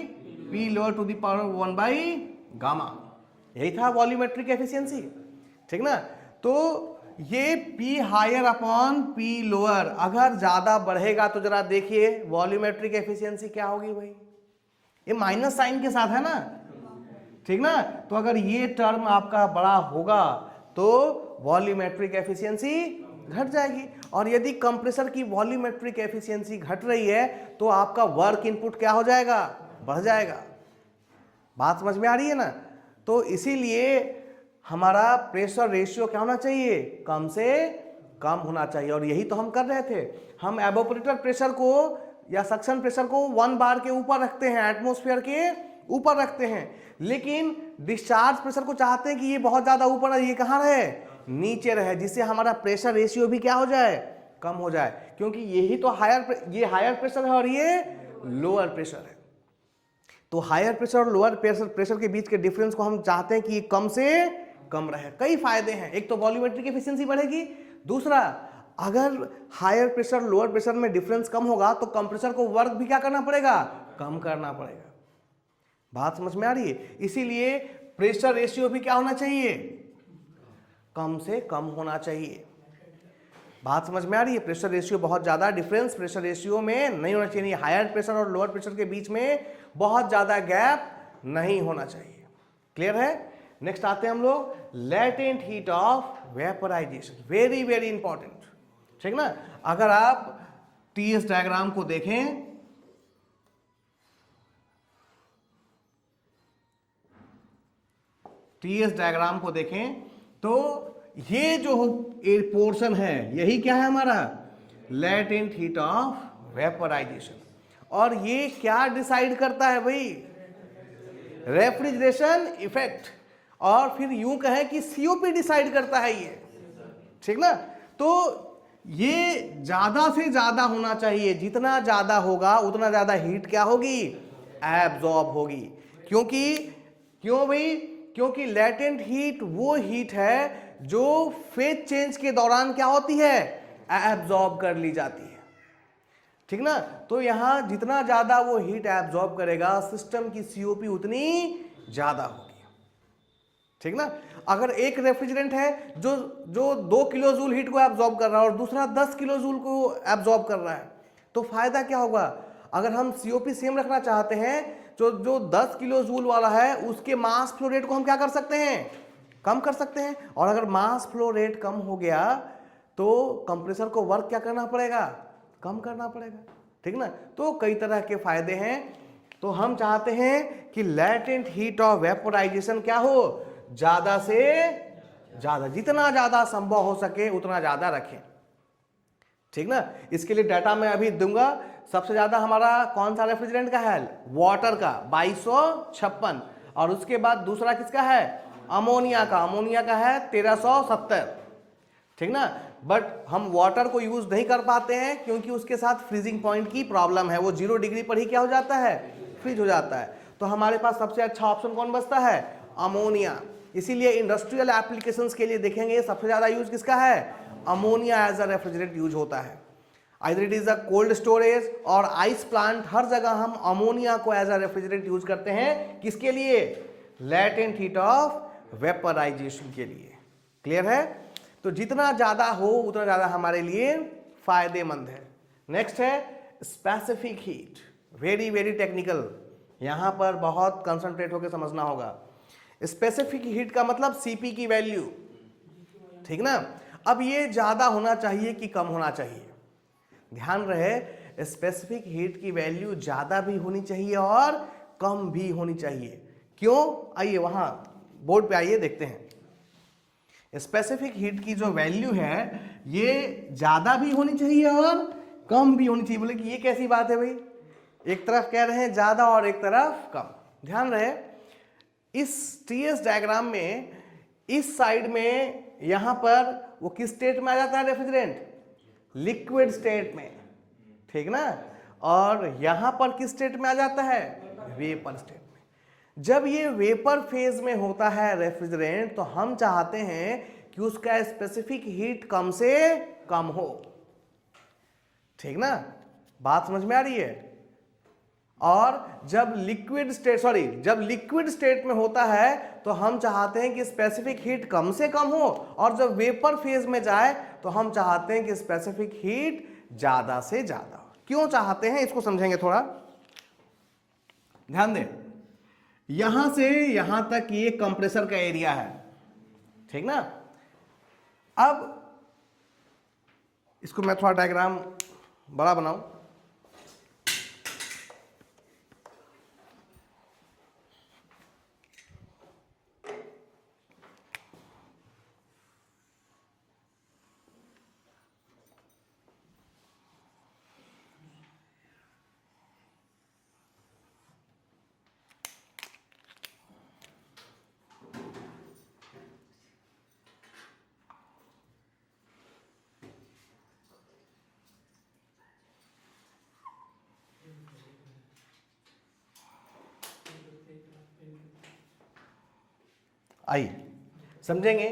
P lower to the power 1/γ, यही था वॉल्यूमेट्रिक एफिशिएंसी, ठीक ना। तो ये P higher upon P lower अगर ज्यादा बढ़ेगा तो जरा देखिए वॉल्यूमेट्रिक एफिशिएंसी क्या होगी भाई, ये माइनस साइन के साथ है ना, ठीक ना। तो अगर ये टर्म आपका बड़ा होगा तो वॉल्यूमेट्रिक एफिशिएंसी घट जाएगी, और यदि कंप्रेसर की वॉल्यूमेट्रिक एफिशिएंसी घट रही है तो आपका वर्क इनपुट क्या हो जाएगा, बढ़ जाएगा। बात समझ में आ रही है ना। तो इसीलिए हमारा प्रेशर रेशियो क्या होना चाहिए, कम से कम होना चाहिए, और यही तो हम कर रहे थे। हम एवापोरेटर प्रेशर को या सक्शन प्रेशर को 1 बार के ऊपर रखते हैं, एटमॉस्फेयर के ऊपर रखते हैं, लेकिन डिस्चार्ज प्रेशर को चाहते हैं कि ये बहुत ज्यादा ऊपर है, ये कहाँ रहे, नीचे रहे, जिससे हमारा प्रेशर रेशियो भी क्या हो जाए, कम हो जाए, क्योंकि यही तो ये हायर प्रेशर है और ये लोअर प्रेशर है। तो हायर प्रेशर और लोअर प्रेशर के बीच के डिफरेंस को हम चाहते हैं कि ये कम से कम रहे। कई फायदे हैं, एक तो वॉल्यूमेट्रिक एफिशिएंसी बढ़ेगी, दूसरा अगर हायर प्रेशर लोअर प्रेशर में डिफरेंस कम होगा तो कंप्रेसर को वर्क भी क्या करना पड़ेगा, कम करना पड़ेगा। बात समझ में आ रही है? इसीलिए प्रेशर रेशियो भी क्या होना चाहिए, कम से कम होना चाहिए। बात समझ में आ रही है? प्रेशर रेशियो बहुत ज्यादा डिफरेंस प्रेशर रेशियो में नहीं होना चाहिए, हायर प्रेशर और लोअर प्रेशर के बीच में बहुत ज्यादा गैप नहीं होना चाहिए। क्लियर है? नेक्स्ट आते हैं हम लोग latent heat of vaporization, very very important, ठीक ना। अगर आप टीएस डायग्राम को देखें, टीएस डायग्राम को देखें तो ये जो पोर्शन है यही क्या है हमारा, लेटेंट हीट ऑफ वेपराइजेशन। और ये क्या डिसाइड करता है भाई, रेफ्रिजरेशन इफेक्ट, और फिर यूं कहें कि सीओपी डिसाइड करता है ये, ठीक ना। तो ये ज्यादा से ज्यादा होना चाहिए, जितना ज्यादा होगा उतना ज्यादा हीट क्या होगी, एब्जॉर्ब होगी। क्यों भाई, क्योंकि लेटेंट हीट वो हीट है जो फेज चेंज के दौरान क्या होती है, एब्जॉर्ब कर ली जाती है, ठीक ना। तो यहां जितना ज्यादा वो हीट एब्जॉर्ब करेगा सिस्टम की सीओपी उतनी ज्यादा होगी, ठीक ना। अगर एक रेफ्रिजरेंट है जो 2 किलो जूल हीट को एब्जॉर्ब कर रहा है और दूसरा 10 किलो जूल को एब्जॉर्ब कर रहा है, तो फायदा क्या होगा, अगर हम सीओपी सेम रखना चाहते हैं, जो 10 किलो जूल वाला है उसके मास फ्लो रेट को हम क्या कर सकते हैं, कम कर सकते हैं। और अगर मास फ्लो रेट कम हो गया तो कंप्रेसर को वर्क क्या करना पड़ेगा, कम करना पड़ेगा, ठीक ना। तो कई तरह के फायदे हैं। तो हम चाहते हैं कि लेटेंट हीट ऑफ वेपोराइजेशन क्या हो, ज्यादा से ज्यादा, जितना ज्यादा संभव हो सके उतना ज्यादा रखें, ठीक ना। इसके लिए डाटा मैं अभी दूंगा। सबसे ज्यादा हमारा कौन सा रेफ्रिजरेंट का है, वाटर का 2256, और उसके बाद दूसरा किसका है, अमोनिया का है 1370, ठीक ना। बट हम वाटर को यूज नहीं कर पाते हैं क्योंकि उसके साथ फ्रीजिंग पॉइंट की प्रॉब्लम है, वो 0 डिग्री पर ही क्या हो जाता है, फ्रीज हो जाता है। तो हमारे पास सबसे अच्छा ऑप्शन कौन बचता है, अमोनिया। इसीलिए इंडस्ट्रियल एप्लीकेशंस के लिए देखेंगे सबसे ज्यादा यूज किसका है, ammonia as a refrigerant use होता है। Either it is a cold storage और आइस प्लांट, हर जगह हम अमोनिया को एज अ रेफ्रिजरेंट यूज करते हैं, किसके लिए, लेटेंट हीट ऑफ वेपराइजेशन के लिए। क्लियर है? तो जितना ज्यादा हो उतना ज्यादा हमारे लिए फायदेमंद है। नेक्स्ट है specific heat, very very technical, यहां पर बहुत कंसंट्रेट होकर समझना होगा। स्पेसिफिक हीट का मतलब सीपी की वैल्यू, ठीक ना। अब ये ज्यादा होना चाहिए कि कम होना चाहिए, ध्यान रहे स्पेसिफिक हीट की वैल्यू ज्यादा भी होनी चाहिए और कम भी होनी चाहिए। क्यों, आइए वहां बोर्ड पे आइए देखते हैं। स्पेसिफिक हीट की जो वैल्यू है ये ज्यादा भी होनी चाहिए और कम भी होनी चाहिए। बोले कि ये कैसी बात है भाई, एक तरफ कह रहे हैं ज्यादा और एक तरफ कम। ध्यान रहे इस टीएस डायग्राम में इस साइड में यहां पर वो किस स्टेट में आ जाता है रेफ्रिजरेंट, लिक्विड स्टेट में, ठीक ना। और यहां पर किस स्टेट में आ जाता है, वेपर स्टेट में। जब ये वेपर फेज में होता है रेफ्रिजरेंट तो हम चाहते हैं कि उसका स्पेसिफिक हीट कम से कम हो, ठीक ना। बात समझ में आ रही है? और जब लिक्विड स्टेट में होता है तो हम चाहते हैं कि स्पेसिफिक हीट कम से कम हो, और जब वेपर फेज में जाए तो हम चाहते हैं कि स्पेसिफिक हीट ज्यादा से ज्यादा हो। क्यों चाहते हैं इसको समझेंगे थोड़ा, ध्यान दें। यहां से यहां तक ये कंप्रेसर का एरिया है, ठीक ना। अब इसको मैं थोड़ा डायग्राम बड़ा बनाऊं। आइए समझेंगे।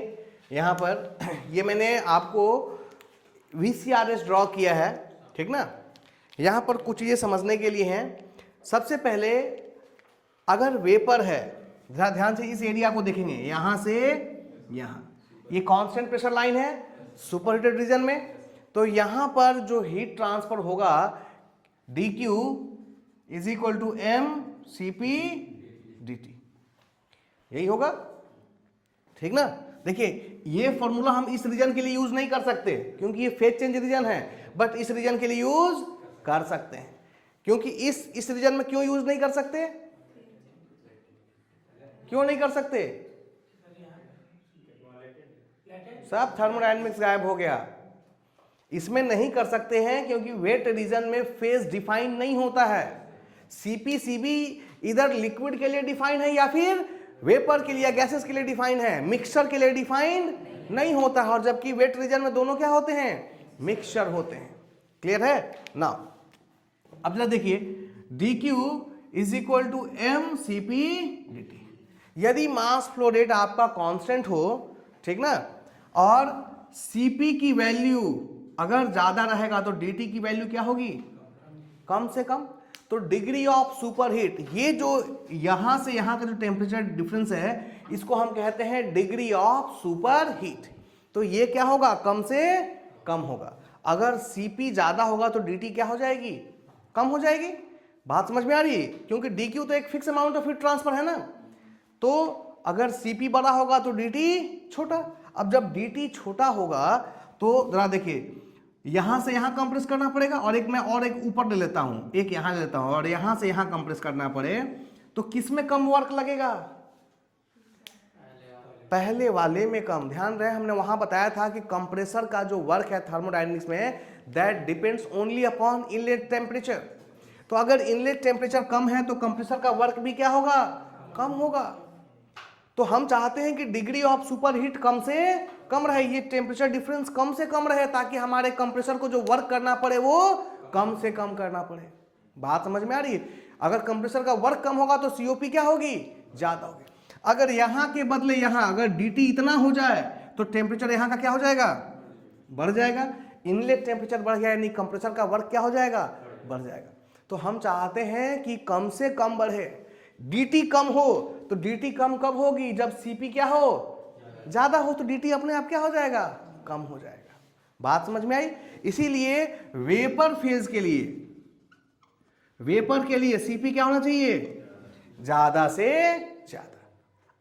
यहाँ पर ये मैंने आपको VCRS ड्रॉ किया है, ठीक ना। यहाँ पर कुछ चीज़ें समझने के लिए हैं। सबसे पहले अगर वेपर है, जरा ध्यान से इस एरिया को देखेंगे, यहाँ से यहाँ, ये कांस्टेंट प्रेशर लाइन है सुपरहीटेड रीजन में, तो यहाँ पर जो हीट ट्रांसफर होगा dQ is equal to mCp dt, यही होगा, ठीक ना। देखिए ये फॉर्मूला हम इस रीजन के लिए यूज नहीं कर सकते क्योंकि ये फेज चेंज रीजन है, बट इस रीजन के लिए यूज कर सकते हैं। क्योंकि इस रीजन में क्यों यूज नहीं कर सकते, क्यों नहीं कर सकते, सब थर्मोडायनेमिक्स गायब हो गया। इसमें नहीं कर सकते हैं क्योंकि वेट रीजन में फेज डिफाइन नहीं होता है। CpCb इधर लिक्विड के लिए डिफाइन है या फिर वेपर के लिए, गैसेस के लिए डिफाइन है, मिक्सचर के लिए डिफाइन नहीं होता है। और जबकि वेट रीजन में दोनों क्या होते हैं, मिक्सचर होते हैं। क्लियर है ना। अब जरा देखिए dQ is equal to mCp dt। यदि मास फ्लो रेट आपका कांस्टेंट हो, ठीक ना, और Cp की वैल्यू अगर ज्यादा रहेगा तो dt की वैल्यू क्या होगी, कम से कम। तो डिग्री ऑफ सुपरहीट, ये जो यहां से यहां का जो टेम्परेचर डिफरेंस है, इसको हम कहते हैं डिग्री ऑफ सुपरहीट। तो ये क्या होगा, कम से कम होगा। अगर Cp ज्यादा होगा तो dt क्या हो जाएगी, कम हो जाएगी। बात समझ में आ रही है, क्योंकि dQ तो एक fix amount of heat transfer है ना। तो अगर Cp बड़ा होगा तो dt छोटा। अब जब dt छोटा होगा तो जरा देखिए, यहां से यहां कंप्रेस करना पड़ेगा, और एक मैं और एक ऊपर ले लेता हूं, एक यहां ले लेता हूं, और यहां से यहां कंप्रेस करना पड़े तो किसमें कम वर्क लगेगा, पहले वाले में कम। ध्यान रहे हमने वहां बताया था कि कंप्रेसर का जो वर्क है थर्मोडायनेमिक्स में, that depends only upon inlet temperature. तो अगर इनलेट टेम्परेचर कम है तो कंप्रेसर का वर्क भी क्या होगा, कम होगा। तो हम चाहते हैं कि डिग्री ऑफ सुपरहीट कम से कम रहे, ये टेम्परेचर डिफरेंस कम से कम रहे, ताकि हमारे कंप्रेसर को जो वर्क करना पड़े वो कम से कम करना पड़े। बात समझ में आ रही है। अगर कंप्रेसर का वर्क कम होगा तो COP क्या होगी, ज्यादा होगी। अगर यहां के बदले यहां अगर dt इतना हो जाए तो टेम्परेचर यहां का क्या हो जाएगा, बढ़ जाएगा। इनलेट टेम्परेचर बढ़ गया यानी कंप्रेसर का वर्क क्या हो जाएगा, बढ़ जाएगा। तो हम चाहते हैं कि कम से कम बढ़े, dt कम हो। तो dt कम कब होगी, जब Cp क्या हो, ज्यादा हो, तो dt अपने आप क्या हो जाएगा, कम हो जाएगा। बात समझ में आई। इसीलिए वेपर फेज के लिए, वेपर के लिए Cp क्या होना चाहिए, ज्यादा से ज्यादा।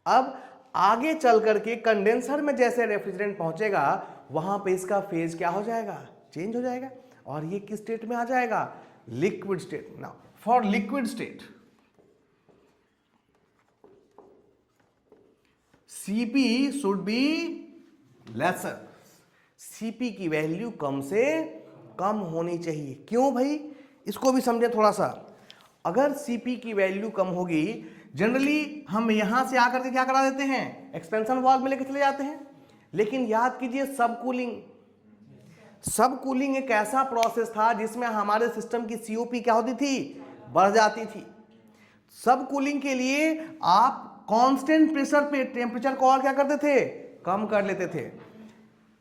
अब आगे चल करके कंडेंसर में जैसे रेफ्रिजरेंट पहुंचेगा वहां पे इसका फेज क्या हो जाएगा, चेंज हो जाएगा, और ये किस स्टेट में आ जाएगा, liquid state. Now for liquid state Cp should be lesser, Cp की वैल्यू कम से कम होनी चाहिए। क्यों भाई, इसको भी समझे थोड़ा सा। अगर Cp की वैल्यू कम होगी, जनरली हम यहां से आकर के क्या करा देते हैं, एक्सपेंशन वाल्व में लेके चले जाते हैं। लेकिन याद कीजिए सब कूलिंग एक ऐसा प्रोसेस था जिसमें हमारे सिस्टम की COP क्या होती थी, बढ़ जाती थी। सब कूलिंग के लिए आप कांस्टेंट प्रेशर पे टेम्परेचर को और क्या करते थे, कम कर लेते थे।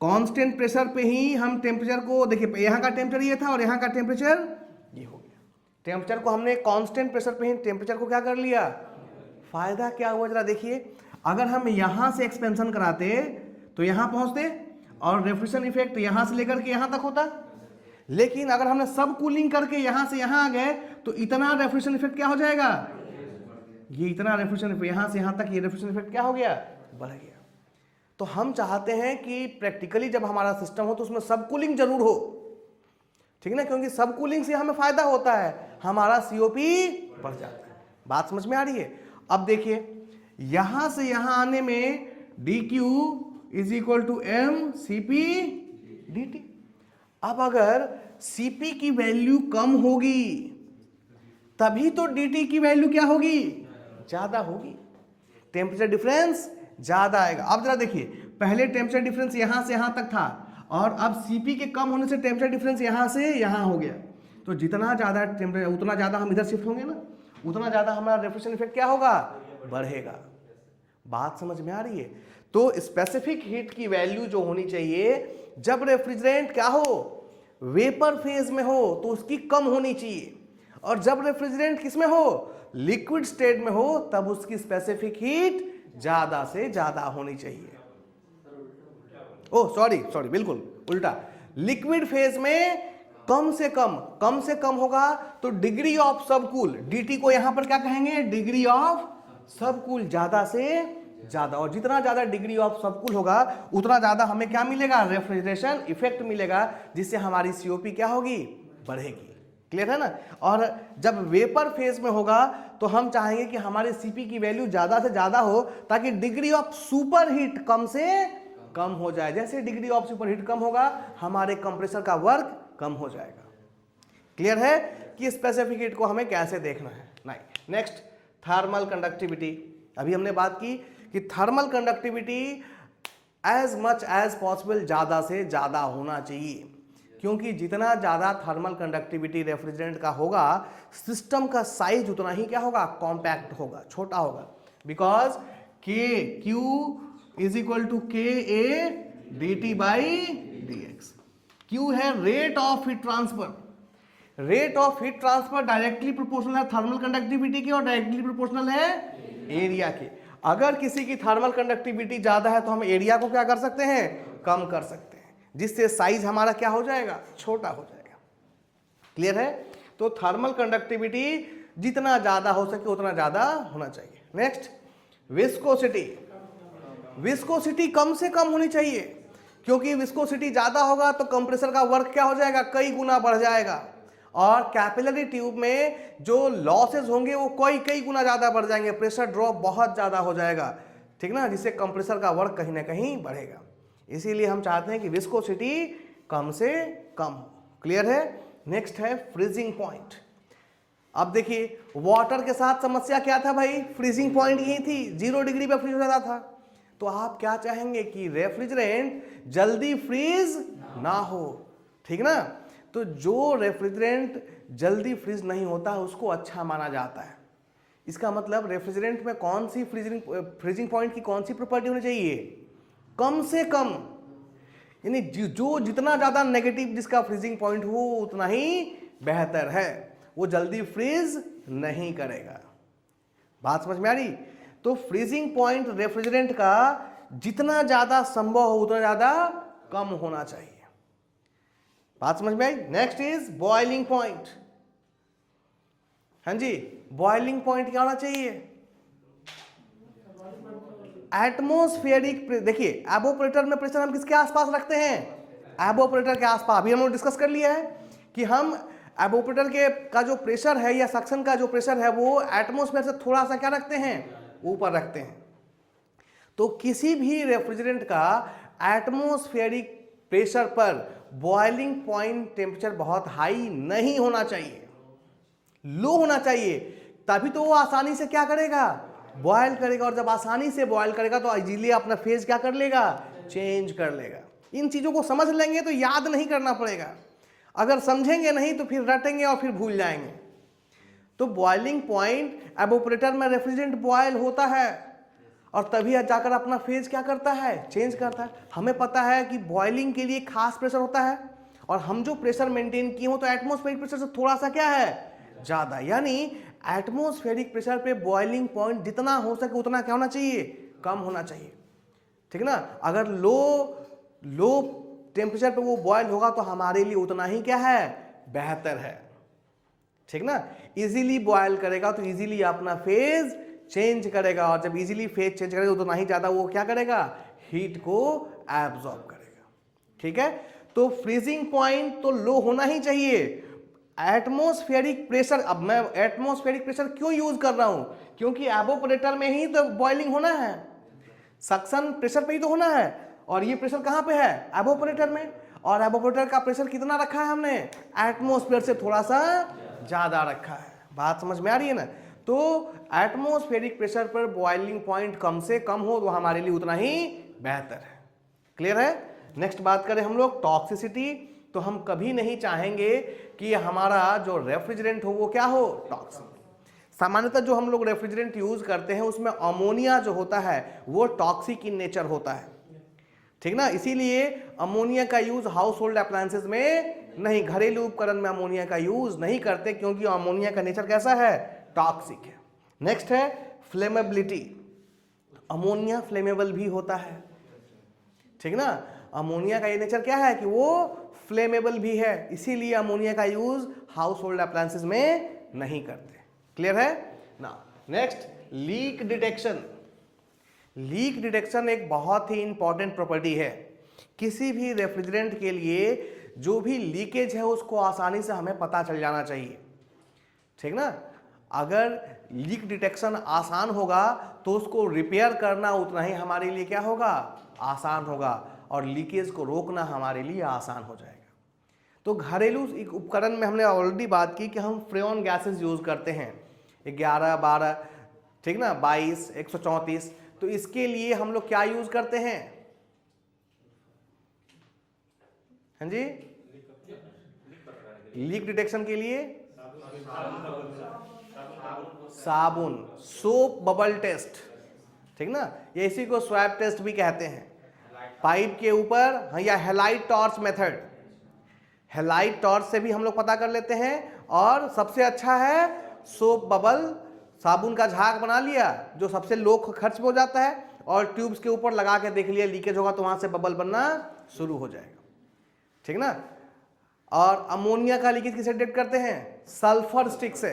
कांस्टेंट प्रेशर पे ही हम टेम्परेचर को, देखिए यहाँ का टेम्परेचर ये था और यहाँ का टेम्परेचर ये हो गया। टेम्परेचर को हमने कांस्टेंट प्रेशर पे ही टेम्परेचर को क्या कर लिया, फायदा क्या हुआ जरा देखिए। अगर हम यहाँ से एक्सपेंशन कराते तो यहाँ पहुँचते और रेफ्रिजरेशन इफेक्ट यहाँ से लेकर के यहाँ तक होता। लेकिन अगर हमने सब कूलिंग करके यहाँ से यहाँ आ गए तो इतना रेफ्रिजरेशन इफेक्ट क्या हो जाएगा, ये इतना रेफ्रिजरेशन यहाँ से यहाँ तक ये रेफ्रिजरेशन इफेक्ट क्या हो गया, बढ़ गया। तो हम चाहते हैं कि प्रैक्टिकली जब हमारा सिस्टम हो तो उसमें सब कूलिंग जरूर हो, ठीक ना, क्योंकि सब कूलिंग से हमें फायदा होता है, हमारा COP बढ़ जाता है। बात समझ में आ रही है। अब देखिए यहां से यहां आने में dQ is equal to mCp dt। अब अगर Cp की वैल्यू कम होगी तभी तो dt की वैल्यू क्या होगी, ज्यादा होगी, टेम्परेचर डिफरेंस ज्यादा आएगा। अब जरा देखिए, पहले टेम्परेचर डिफरेंस यहां से यहां तक था और अब Cp के कम होने से टेम्परेचर डिफरेंस यहां से यहां हो गया। तो जितना ज्यादा टेम्परेचर उतना ज्यादा हम इधर शिफ्ट होंगे ना, उतना ज्यादा हमारा रेफ्रिजरेशन इफेक्ट क्या होगा, बढ़ेगा। बात समझ में आ रही है? तो स्पेसिफिक हीट की वैल्यू जो होनी चाहिए जब रेफ्रिजरेंट क्या हो, वेपर फेज में हो, तो उसकी कम होनी चाहिए, और जब रेफ्रिजरेंट किसमें हो, लिक्विड स्टेट में हो, तब उसकी स्पेसिफिक हीट ज्यादा से ज्यादा होनी चाहिए। ओह सॉरी बिल्कुल उल्टा, लिक्विड फेज में कम से कम होगा तो डिग्री ऑफ सबकूल, डीटी को यहां पर क्या कहेंगे, डिग्री ऑफ सबकूल, ज्यादा से ज्यादा, और जितना ज्यादा डिग्री ऑफ सबकूल होगा उतना ज्यादा हमें क्या मिलेगा, रेफ्रिजरेशन इफेक्ट मिलेगा, जिससे हमारी सीओपी क्या होगी, बढ़ेगी। क्लियर है ना? और जब वेपर फेज में होगा तो हम चाहेंगे कि हमारे सीपी की वैल्यू ज्यादा से ज्यादा हो, ताकि डिग्री ऑफ सुपर हीट कम से कम हो जाए। जैसे डिग्री ऑफ सुपर हीट कम होगा, हमारे कंप्रेसर का वर्क कम हो जाएगा। क्लियर है कि स्पेसिफिक हीट को हमें कैसे देखना है? नहीं। Next, thermal conductivity. अभी हमने बात की कि thermal conductivity as much as possible ज्यादा से ज्यादा होना चाहिए, क्योंकि जितना ज्यादा थर्मल कंडक्टिविटी रेफ्रिजरेंट का होगा, सिस्टम का साइज उतना ही क्या होगा, कॉम्पैक्ट होगा, छोटा होगा। बिकॉज के Q is equal to K A D T by D X. Q है rate of heat transfer, rate of heat transfer directly proportional है थर्मल कंडक्टिविटी के, और डायरेक्टली प्रोपोर्शनल है एरिया के। अगर किसी की थर्मल कंडक्टिविटी ज्यादा है तो हम एरिया को क्या कर सकते हैं, कम कर सकते हैं, जिससे साइज हमारा क्या हो जाएगा, छोटा हो जाएगा। क्लियर है? तो थर्मल कंडक्टिविटी जितना ज्यादा हो सके उतना ज्यादा होना चाहिए। Next, viscosity. विस्कोसिटी कम से कम होनी चाहिए, क्योंकि विस्कोसिटी ज्यादा होगा तो कंप्रेसर का वर्क क्या हो जाएगा, कई गुना बढ़ जाएगा, और कैपिलरी ट्यूब में जो लॉसेस होंगे वो कई गुना ज्यादा बढ़ जाएंगे, प्रेशर ड्रॉप बहुत ज्यादा हो जाएगा, ठीक ना, जिससे कंप्रेसर का वर्क कहीं ना कहीं बढ़ेगा। इसीलिए हम चाहते हैं कि विस्कोसिटी कम से कम हो। क्लियर है? नेक्स्ट है फ्रीजिंग पॉइंट। अब देखिए, वाटर के साथ समस्या क्या था भाई, फ्रीजिंग पॉइंट यही थी, 0 डिग्री पे फ्रीज हो जाता था। तो आप क्या चाहेंगे कि रेफ्रिजरेंट जल्दी फ्रीज ना हो, ठीक ना? तो जो रेफ्रिजरेंट जल्दी फ्रीज नहीं होता उसको अच्छा माना जाता है। इसका मतलब रेफ्रिजरेंट में कौन सी फ्रीजिंग पॉइंट की कौन सी प्रॉपर्टी होनी चाहिए, कम से कम, यानी जो जितना ज्यादा नेगेटिव जिसका फ्रीजिंग पॉइंट हो उतना ही बेहतर है, वो जल्दी फ्रीज नहीं करेगा। बात समझ में आ रही? तो फ्रीजिंग पॉइंट रेफ्रिजरेंट का जितना ज्यादा संभव हो उतना ज्यादा कम होना चाहिए। बात समझ में आई? Next is boiling point. हाँ जी, बॉइलिंग पॉइंट क्या होना चाहिए, एटमॉस्फेरिक। देखिए, एवोपरेटर में प्रेशर हम किसके आसपास रखते हैं, एवोपरेटर के आसपास। अभी हमने डिस्कस कर लिया है कि हम एवोपरेटर के का जो प्रेशर है या सक्शन का जो प्रेशर है वो एटमॉस्फेयर से थोड़ा सा क्या रखते हैं, ऊपर रखते हैं। तो किसी भी रेफ्रिजरेंट का एटमॉस्फेरिक प्रेशर पर बॉइलिंग पॉइंट टेम्परेचर बहुत हाई नहीं होना चाहिए, लो होना चाहिए, तभी तो वो आसानी से क्या करेगा, बॉयल करेगा। और जब आसानी से बॉयल करेगा तो इजीली अपना फेज क्या कर लेगा, चेंज कर लेगा। इन चीजों को समझ लेंगे तो याद नहीं करना पड़ेगा, अगर समझेंगे नहीं तो फिर रटेंगे और फिर भूल जाएंगे। तो बॉइलिंग पॉइंट, एवोपरेटर में रेफ्रिजरेंट बॉयल होता है और तभी जाकर अपना फेज क्या करता है, चेंज करता है। हमें पता है कि बॉइलिंग के लिए खास प्रेशर होता है, और हम जो प्रेशर मेंटेन किए हो तो एटमॉस्फेरिक प्रेशर से थोड़ा सा क्या है, ज्यादा। यानी एटमॉस्फेरिक प्रेशर पे बॉइलिंग पॉइंट जितना हो सके उतना क्या होना चाहिए, कम होना चाहिए, ठीक ना। अगर लो टेम्परेचर पे वो बॉयल होगा तो हमारे लिए उतना ही क्या है, बेहतर है, ठीक ना। इजीली बॉयल करेगा तो इजीली अपना फेज चेंज करेगा, और जब इजीली फेज चेंज करेगा उतना ही ज्यादा वो क्या करेगा, हीट को एब्जॉर्ब करेगा, ठीक है। तो फ्रीजिंग पॉइंट तो लो होना ही चाहिए। एटमॉस्फेरिक प्रेशर, अब मैं एटमॉस्फेरिक प्रेशर क्यों यूज कर रहा हूं, क्योंकि एवोपरेटर में ही तो बॉइलिंग होना है, सक्शन प्रेशर पे ही तो होना है, और ये प्रेशर कहां पे है, एवोपरेटर में। और एवोपरेटर का प्रेशर कितना रखा है हमने, एटमॉस्फेयर से थोड़ा सा ज्यादा रखा है। बात समझ में आ रही है ना। तो एटमॉस्फेरिक प्रेशर पर बॉइलिंग पॉइंट कम से कम हो तो हमारे लिए उतना ही बेहतर है। क्लियर है। नेक्स्ट बात करें हम लोग टॉक्सिसिटी। तो हम कभी नहीं चाहेंगे कि हमारा जो रेफ्रिजरेंट हो वो क्या हो, टॉक्सिक। सामान्यतः जो हम लोग रेफ्रिजरेंट यूज करते हैं उसमें अमोनिया जो होता है वो टॉक्सिक इन नेचर होता है, ठीक ना। इसीलिए अमोनिया का यूज हाउस होल्ड अप्लायंसेस में नहीं, घरेलू उपकरण में अमोनिया का यूज नहीं करते, क्योंकि अमोनिया का नेचर कैसा है, टॉक्सिक है। नेक्स्ट है फ्लेमेबिलिटी। अमोनिया फ्लेमेबल भी होता है, ठीक ना। अमोनिया का ये नेचर क्या है कि वो फ्लेमेबल भी है, इसीलिए अमोनिया का यूज हाउस होल्ड अप्लायंसेस में नहीं करते। क्लियर है ना। Next, leak detection. Leak detection एक बहुत ही इंपॉर्टेंट प्रॉपर्टी है। किसी भी रेफ्रिजरेंट के लिए जो भी लीकेज है उसको आसानी से हमें पता चल जाना चाहिए, ठीक ना। अगर लीक डिटेक्शन आसान होगा तो उसको रिपेयर करना उतना ही हमारे लिए क्या होगा, आसान होगा, और लीकेज को रोकना हमारे लिए आसान हो जाएगा। तो घरेलू उपकरण में हमने ऑलरेडी बात की कि हम फ्रेऑन गैसेस यूज करते हैं 11, 12, ठीक ना, 22, 134। तो इसके लिए हम लोग क्या यूज करते हैं, हाँ जी, लीक डिटेक्शन के लिए साबुन, सोप बबल टेस्ट, ठीक ना, ये इसी को स्वैब टेस्ट भी कहते हैं। पाइप के ऊपर या halide torch method, halide torch से भी हम लोग पता कर लेते हैं, और सबसे अच्छा है सोप बबल, साबुन का झाग बना लिया जो सबसे लो खर्च में हो जाता है, और ट्यूब्स के ऊपर लगा के देख लिया लीकेज होगा तो वहां से बबल बनना शुरू हो जाएगा, ठीक ना। और अमोनिया का लीकेज किसे डिटेक्ट करते हैं, सल्फर स्टिक से।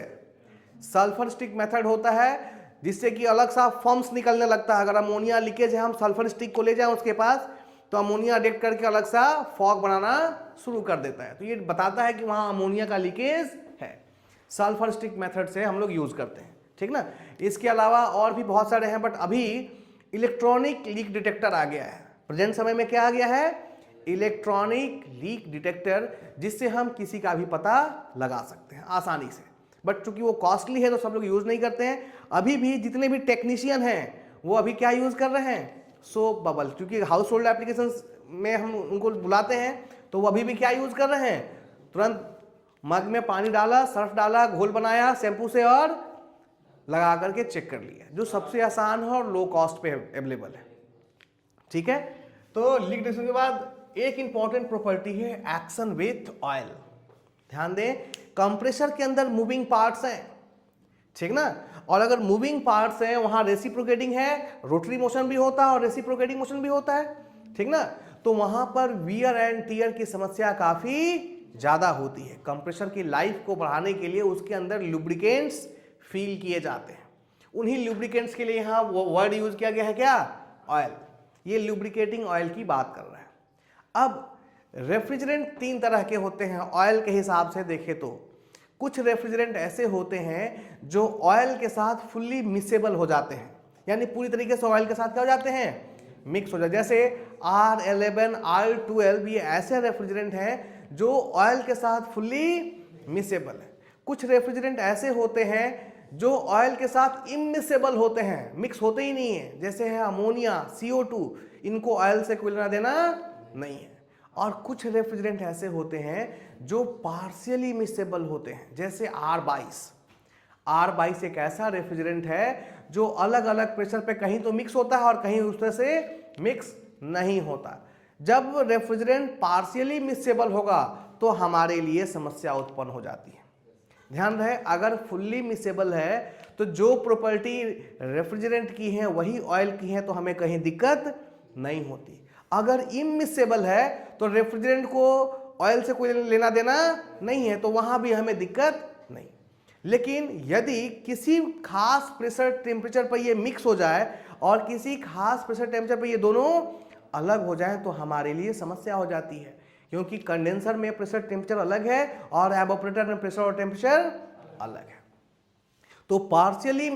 सल्फर स्टिक मेथड होता है जिससे कि अलग सा फॉर्म्स निकलने लगता है। अगर अमोनिया लीकेज है, हम सल्फर स्टिक को ले जाएं उसके पास, तो अमोनिया डिटेक्ट करके अलग सा फॉग बनाना शुरू कर देता है। तो ये बताता है कि वहां अमोनिया का लीकेज है। सल्फर स्टिक मेथड से हम लोग यूज करते हैं, ठीक ना। इसके अलावा और भी बहुत सारे हैं, बट अभी इलेक्ट्रॉनिक लीक डिटेक्टर आ गया है। प्रेजेंट समय में क्या आ गया है, इलेक्ट्रॉनिक लीक डिटेक्टर, जिससे हम किसी का भी पता लगा सकते हैं आसानी से। बट चूंकि वो कॉस्टली है तो सब लोग यूज नहीं करते हैं। अभी भी जितने भी टेक्नीशियन हैं वो अभी क्या यूज कर रहे हैं, सोप बबल, क्योंकि हाउस होल्ड एप्लीकेशंस में हम उनको बुलाते हैं तो वो अभी भी क्या यूज कर रहे हैं, तुरंत मग में पानी डाला, सर्फ डाला, घोल बनाया शैम्पू से और लगा करके चेक कर लिया, जो सबसे आसान है और लो कॉस्ट पे अवेलेबल है, ठीक है। तो लीक डिटेक्शन के बाद एक इंपॉर्टेंट प्रॉपर्टी है एक्शन विथ ऑयल। ध्यान दें, कंप्रेसर के अंदर मूविंग पार्ट्स हैं, ठीक ना, और अगर मूविंग पार्ट्स हैं वहां रेसिप्रोकेटिंग है, रोटरी मोशन भी होता है और रेसिप्रोकेटिंग मोशन भी होता है, ठीक ना। तो वहां पर वियर एंड टियर की समस्या काफी ज्यादा होती है। कंप्रेसर की लाइफ को बढ़ाने के लिए उसके अंदर लुब्रिकेंट्स फील किए जाते हैं। उन्हीं लुब्रिकेंट्स के लिए यहां वो वर्ड यूज किया गया है क्या, ऑयल। ये लुब्रिकेटिंग ऑयल की बात कर रहा है। अब रेफ्रिजरेंट 3 तरह के होते हैं ऑयल के हिसाब से देखें तो। कुछ रेफ्रिजरेंट ऐसे होते हैं जो ऑयल के साथ फुल्ली मिक्सेबल हो जाते हैं, यानी पूरी तरीके से ऑयल के साथ क्या हो जाते हैं, मिक्स हो जाते हैं। जैसे R11, R12 ये ऐसे रेफ्रिजरेंट हैं जो ऑयल के साथ फुल्ली मिक्सेबल है। कुछ रेफ्रिजरेंट ऐसे होते हैं जो ऑयल के साथ इमिक्सेबल होते हैं, मिक्स होते ही नहीं है, जैसे है अमोनिया, CO2, इनको ऑयल से कोई लेना देना नहीं है। और कुछ रेफ्रिजरेंट ऐसे होते हैं जो पार्शियली मिक्सेबल होते हैं, जैसे R22। R22 एक ऐसा रेफ्रिजरेंट है जो अलग अलग प्रेशर पे कहीं तो मिक्स होता है और कहीं उस तरह से मिक्स नहीं होता। जब रेफ्रिजरेंट पार्शियली मिक्सेबल होगा तो हमारे लिए समस्या उत्पन्न हो जाती है। ध्यान रहे, अगर फुल्ली मिक्सेबल है तो जो प्रॉपर्टी रेफ्रिजरेंट की है वही ऑयल की है, तो हमें कहीं दिक्कत नहीं होती। अगर इमिक्सेबल है तो रेफ्रिजरेंट को ऑयल से कोई लेना देना नहीं है, तो वहां भी हमें दिक्कत नहीं। लेकिन यदि किसी खास प्रेशर टेम्परेचर पर ये मिक्स हो जाए और किसी खास प्रेशर टेम्परेचर पर ये दोनों अलग हो जाए तो हमारे लिए समस्या हो जाती है, क्योंकि कंडेंसर में प्रेशर टेम्परेचर अलग है और एवापोरेटर में प्रेशर और टेम्परेचर अलग है। तो पार्शियली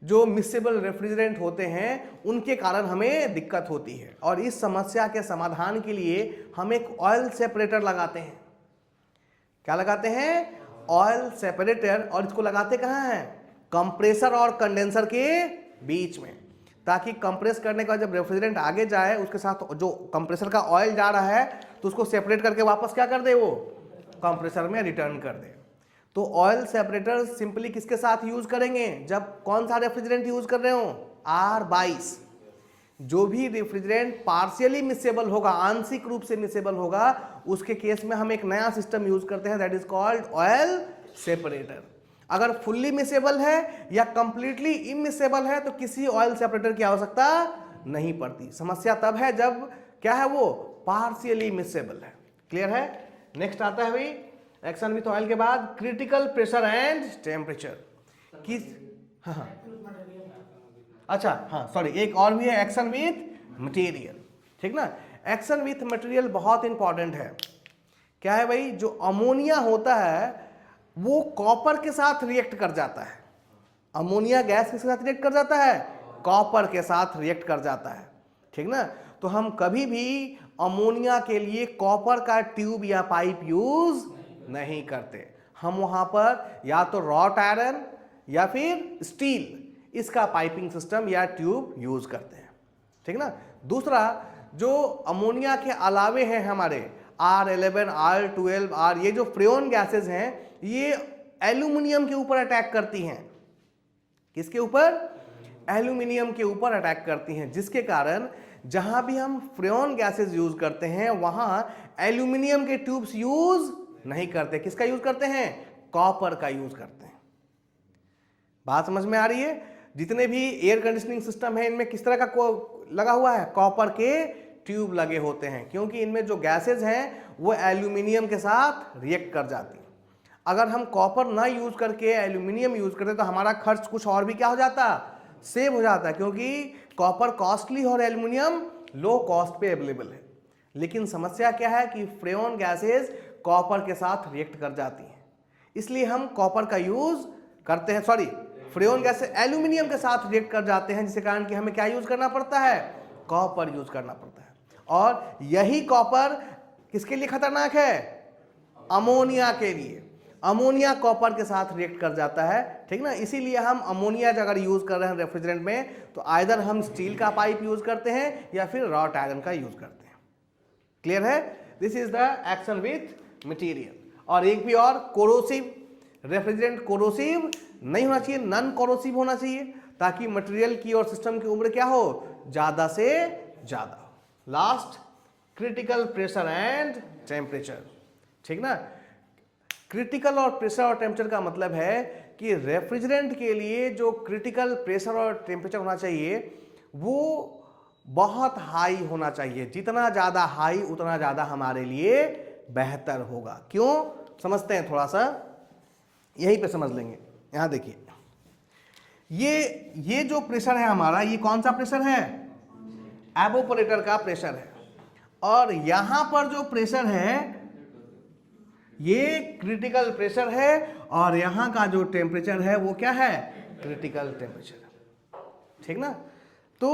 जो मिक्सेबल रेफ्रिजरेंट होते हैं उनके कारण हमें दिक्कत होती है, और इस समस्या के समाधान के लिए हम एक ऑयल सेपरेटर लगाते हैं। क्या लगाते हैं, ऑयल सेपरेटर। और इसको लगाते कहाँ हैं, कंप्रेसर और कंडेंसर के बीच में, ताकि कंप्रेस करने का जब रेफ्रिजरेंट आगे जाए उसके साथ जो कंप्रेसर का ऑयल जा रहा है तो उसको सेपरेट करके वापस क्या कर दे, वो कंप्रेसर में रिटर्न कर दे। तो ऑयल सेपरेटर सिंपली किसके साथ यूज करेंगे? जब कौन सा रेफ्रिजरेंट यूज कर रहे हो? R22। जो भी रेफ्रिजरेंट पार्शियली मिसेबल होगा, आंशिक रूप से मिसेबल होगा, उसके केस में हम एक नया सिस्टम यूज करते हैं, that is called oil separator. अगर फुल्ली मिसेबल है या कंप्लीटली इमिसेबल है तो किसी ऑयल सेपरेटर की आवश्यकता नहीं पड़ती। समस्या तब है जब क्या है, वो पार्शियली मिसेबल है। क्लियर है? नेक्स्ट आता है भाई एक्शन विथ ऑयल के बाद क्रिटिकल प्रेशर एंड टेम्परेचर। किस हाँ अच्छा हाँ सॉरी, एक और भी है एक्शन विथ मटेरियल। ठीक ना? एक्शन विथ मटेरियल बहुत इंपॉर्टेंट है। क्या है भाई? जो अमोनिया होता है वो कॉपर के साथ रिएक्ट कर जाता है। अमोनिया गैस किसके साथ रिएक्ट कर जाता है? कॉपर के साथ रिएक्ट कर जाता है। ठीक ना? तो हम कभी भी अमोनिया के लिए कॉपर का ट्यूब या पाइप यूज नहीं करते। हम वहां पर या तो रॉट आयरन या फिर स्टील, इसका पाइपिंग सिस्टम या ट्यूब यूज करते हैं। ठीक ना? दूसरा, जो अमोनिया के अलावे हैं हमारे R11, R12, ये जो फ्रेओन गैसेस हैं, ये एल्यूमिनियम के ऊपर अटैक करती हैं। किसके ऊपर? एल्यूमिनियम के ऊपर अटैक करती हैं, जिसके कारण जहां भी हम फ्रेओन गैसेस यूज करते हैं वहां एल्यूमिनियम के ट्यूब्स यूज नहीं करते। किसका यूज करते हैं? कॉपर का यूज करते हैं। बात समझ में आ रही है? जितने भी एयर कंडीशनिंग सिस्टम है इनमें किस तरह का लगा हुआ है? कॉपर के ट्यूब लगे होते हैं, क्योंकि इनमें जो गैसेज हैं वो एल्यूमिनियम के साथ रिएक्ट कर जाती हैं। अगर हम कॉपर ना यूज करके एल्यूमिनियम यूज करते तो हमारा खर्च कुछ और भी क्या हो जाता? सेव हो जाता है, क्योंकि कॉपर कॉस्टली और एल्यूमिनियम लो कॉस्ट पे अवेलेबल है। लेकिन समस्या क्या है कि फ्रेओन गैसेज कॉपर के साथ रिएक्ट कर जाती हैं, इसलिए हम कॉपर का यूज करते हैं। सॉरी, फ्रेओन गैस एल्यूमिनियम के साथ रिएक्ट कर जाते हैं, जिसके कारण कि हमें क्या यूज करना पड़ता है? कॉपर यूज करना पड़ता है। और यही कॉपर किसके लिए खतरनाक है? अमोनिया के लिए। अमोनिया कॉपर के साथ रिएक्ट कर जाता है। ठीक ना? इसीलिए हम अमोनिया अगर यूज कर रहे हैं रेफ्रिजरेंट में तो आइदर हम स्टील का पाइप यूज करते हैं या फिर रॉट आयरन का यूज करते हैं। क्लियर है? This is the action with material. और एक भी और, कोरोसिव रेफ्रिजरेंट कोरोसिव नहीं होना चाहिए, नॉन कोरोसिव होना चाहिए, ताकि मटेरियल की और सिस्टम की उम्र क्या हो? ज्यादा से ज्यादा हो। Last, critical pressure and temperature. ठीक ना? क्रिटिकल और प्रेशर और टेम्परेचर का मतलब है कि रेफ्रिजरेंट के लिए जो क्रिटिकल प्रेशर और टेम्परेचर होना चाहिए वो बहुत हाई होना चाहिए। जितना ज्यादा हाई उतना ज्यादा हमारे लिए बेहतर होगा। क्यों? समझते हैं थोड़ा सा, यहीं पे समझ लेंगे। यहां देखिए, ये जो प्रेशर है हमारा, ये कौन सा प्रेशर है? एवोपोरेटर का प्रेशर है। और यहां पर जो प्रेशर है ये क्रिटिकल प्रेशर है, और यहां का जो टेम्परेचर है वो क्या है? Critical temperature. ठीक ना? तो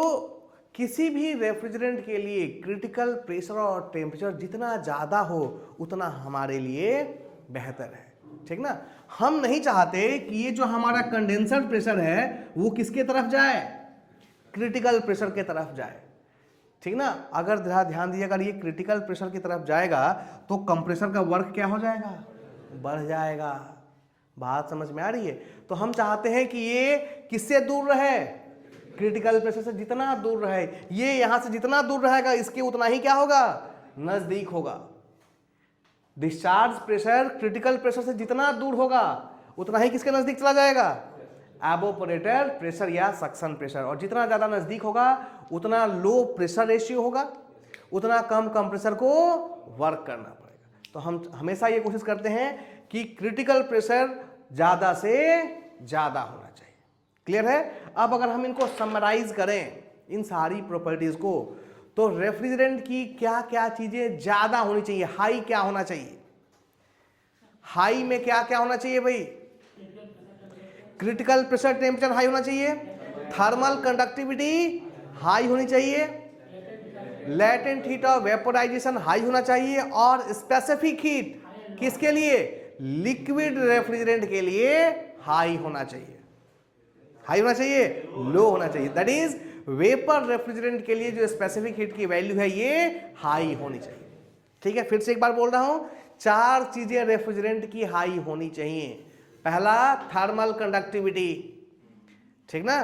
किसी भी रेफ्रिजरेंट के लिए क्रिटिकल प्रेशर और टेम्परेचर जितना ज्यादा हो उतना हमारे लिए बेहतर है। ठीक ना? हम नहीं चाहते कि ये जो हमारा कंडेंसर प्रेशर है वो किसके तरफ जाए? क्रिटिकल प्रेशर के तरफ जाए। ठीक ना? अगर ध्यान दिए, अगर ये क्रिटिकल प्रेशर की तरफ जाएगा तो कंप्रेसर का वर्क क्या हो जाएगा? बढ़ जाएगा। बात समझ में आ रही है? तो हम चाहते हैं कि ये किससे दूर रहे? क्रिटिकल प्रेशर से जितना दूर रहे। ये यहां से जितना दूर रहेगा इसके उतना ही क्या होगा? नजदीक होगा। डिस्चार्ज प्रेशर क्रिटिकल प्रेशर से जितना दूर होगा उतना ही किसके नजदीक चला जाएगा? एवोपोरेटर प्रेशर या सक्शन प्रेशर। और जितना ज्यादा नजदीक होगा उतना लो प्रेशर रेशियो होगा, उतना कम कंप्रेसर को वर्क करना पड़ेगा। तो हम हमेशा ये कोशिश करते हैं कि क्रिटिकल प्रेशर ज्यादा से ज्यादा होना चाहिए। क्लियर है? अब अगर हम इनको समराइज करें इन सारी प्रॉपर्टीज को, तो रेफ्रिजरेंट की क्या क्या चीजें ज्यादा होनी चाहिए? हाई क्या होना चाहिए? हाई में क्या क्या होना चाहिए भाई? क्रिटिकल प्रेशर टेम्परेचर हाई होना चाहिए, थर्मल कंडक्टिविटी हाई होनी चाहिए, latent heat of vaporisation high होना चाहिए, और स्पेसिफिक हीट किसके लिए? लिक्विड रेफ्रिजरेंट के लिए हाई होना चाहिए। हाई होना चाहिए, लो होना चाहिए। दैट इज वेपर रेफ्रिजरेंट के लिए जो स्पेसिफिक हीट की वैल्यू है ये हाई होनी चाहिए। ठीक है? फिर से एक बार बोल रहा हूं, 4 चीजें रेफ्रिजरेंट की हाई होनी चाहिए। पहला थर्मल कंडक्टिविटी, ठीक ना।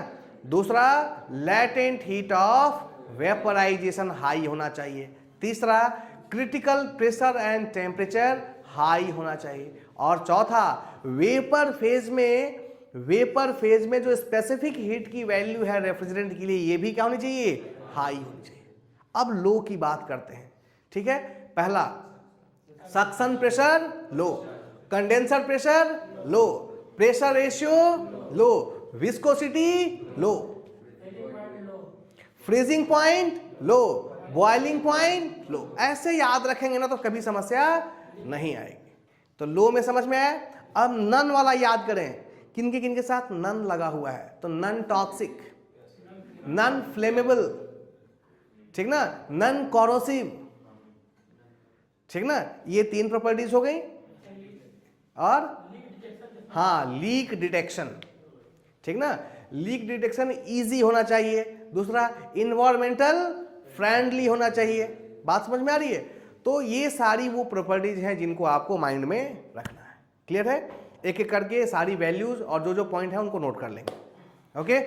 दूसरा latent heat of vaporization high होना चाहिए। तीसरा critical pressure and temperature high होना चाहिए। और चौथा वेपर फेज में जो स्पेसिफिक हीट की वैल्यू है रेफ्रिजरेंट के लिए, ये भी क्या होनी चाहिए, हाई होनी चाहिए। अब लो की बात करते हैं, ठीक है। पहला suction pressure low, condenser pressure low, pressure ratio low, viscosity low, freezing point low, boiling point low. ऐसे याद रखेंगे ना तो कभी समस्या नहीं आएगी। तो लो में समझ में आया। अब नन वाला याद करें, किनके साथ नन लगा हुआ है, तो नन टॉक्सिक, नन फ्लेमेबल, ठीक ना, नन कॉरोसिव, ठीक ना। ये 3 प्रॉपर्टीज हो गई। और हाँ, लीक डिटेक्शन, ठीक ना, लीक डिटेक्शन इजी होना चाहिए। दूसरा इन्वायरमेंटल फ्रेंडली होना चाहिए। बात समझ में आ रही है। तो ये सारी वो प्रॉपर्टीज हैं जिनको आपको माइंड में रखना है। क्लियर है। एक एक करके सारी वैल्यूज और जो जो पॉइंट है उनको नोट कर लेंगे। ओके।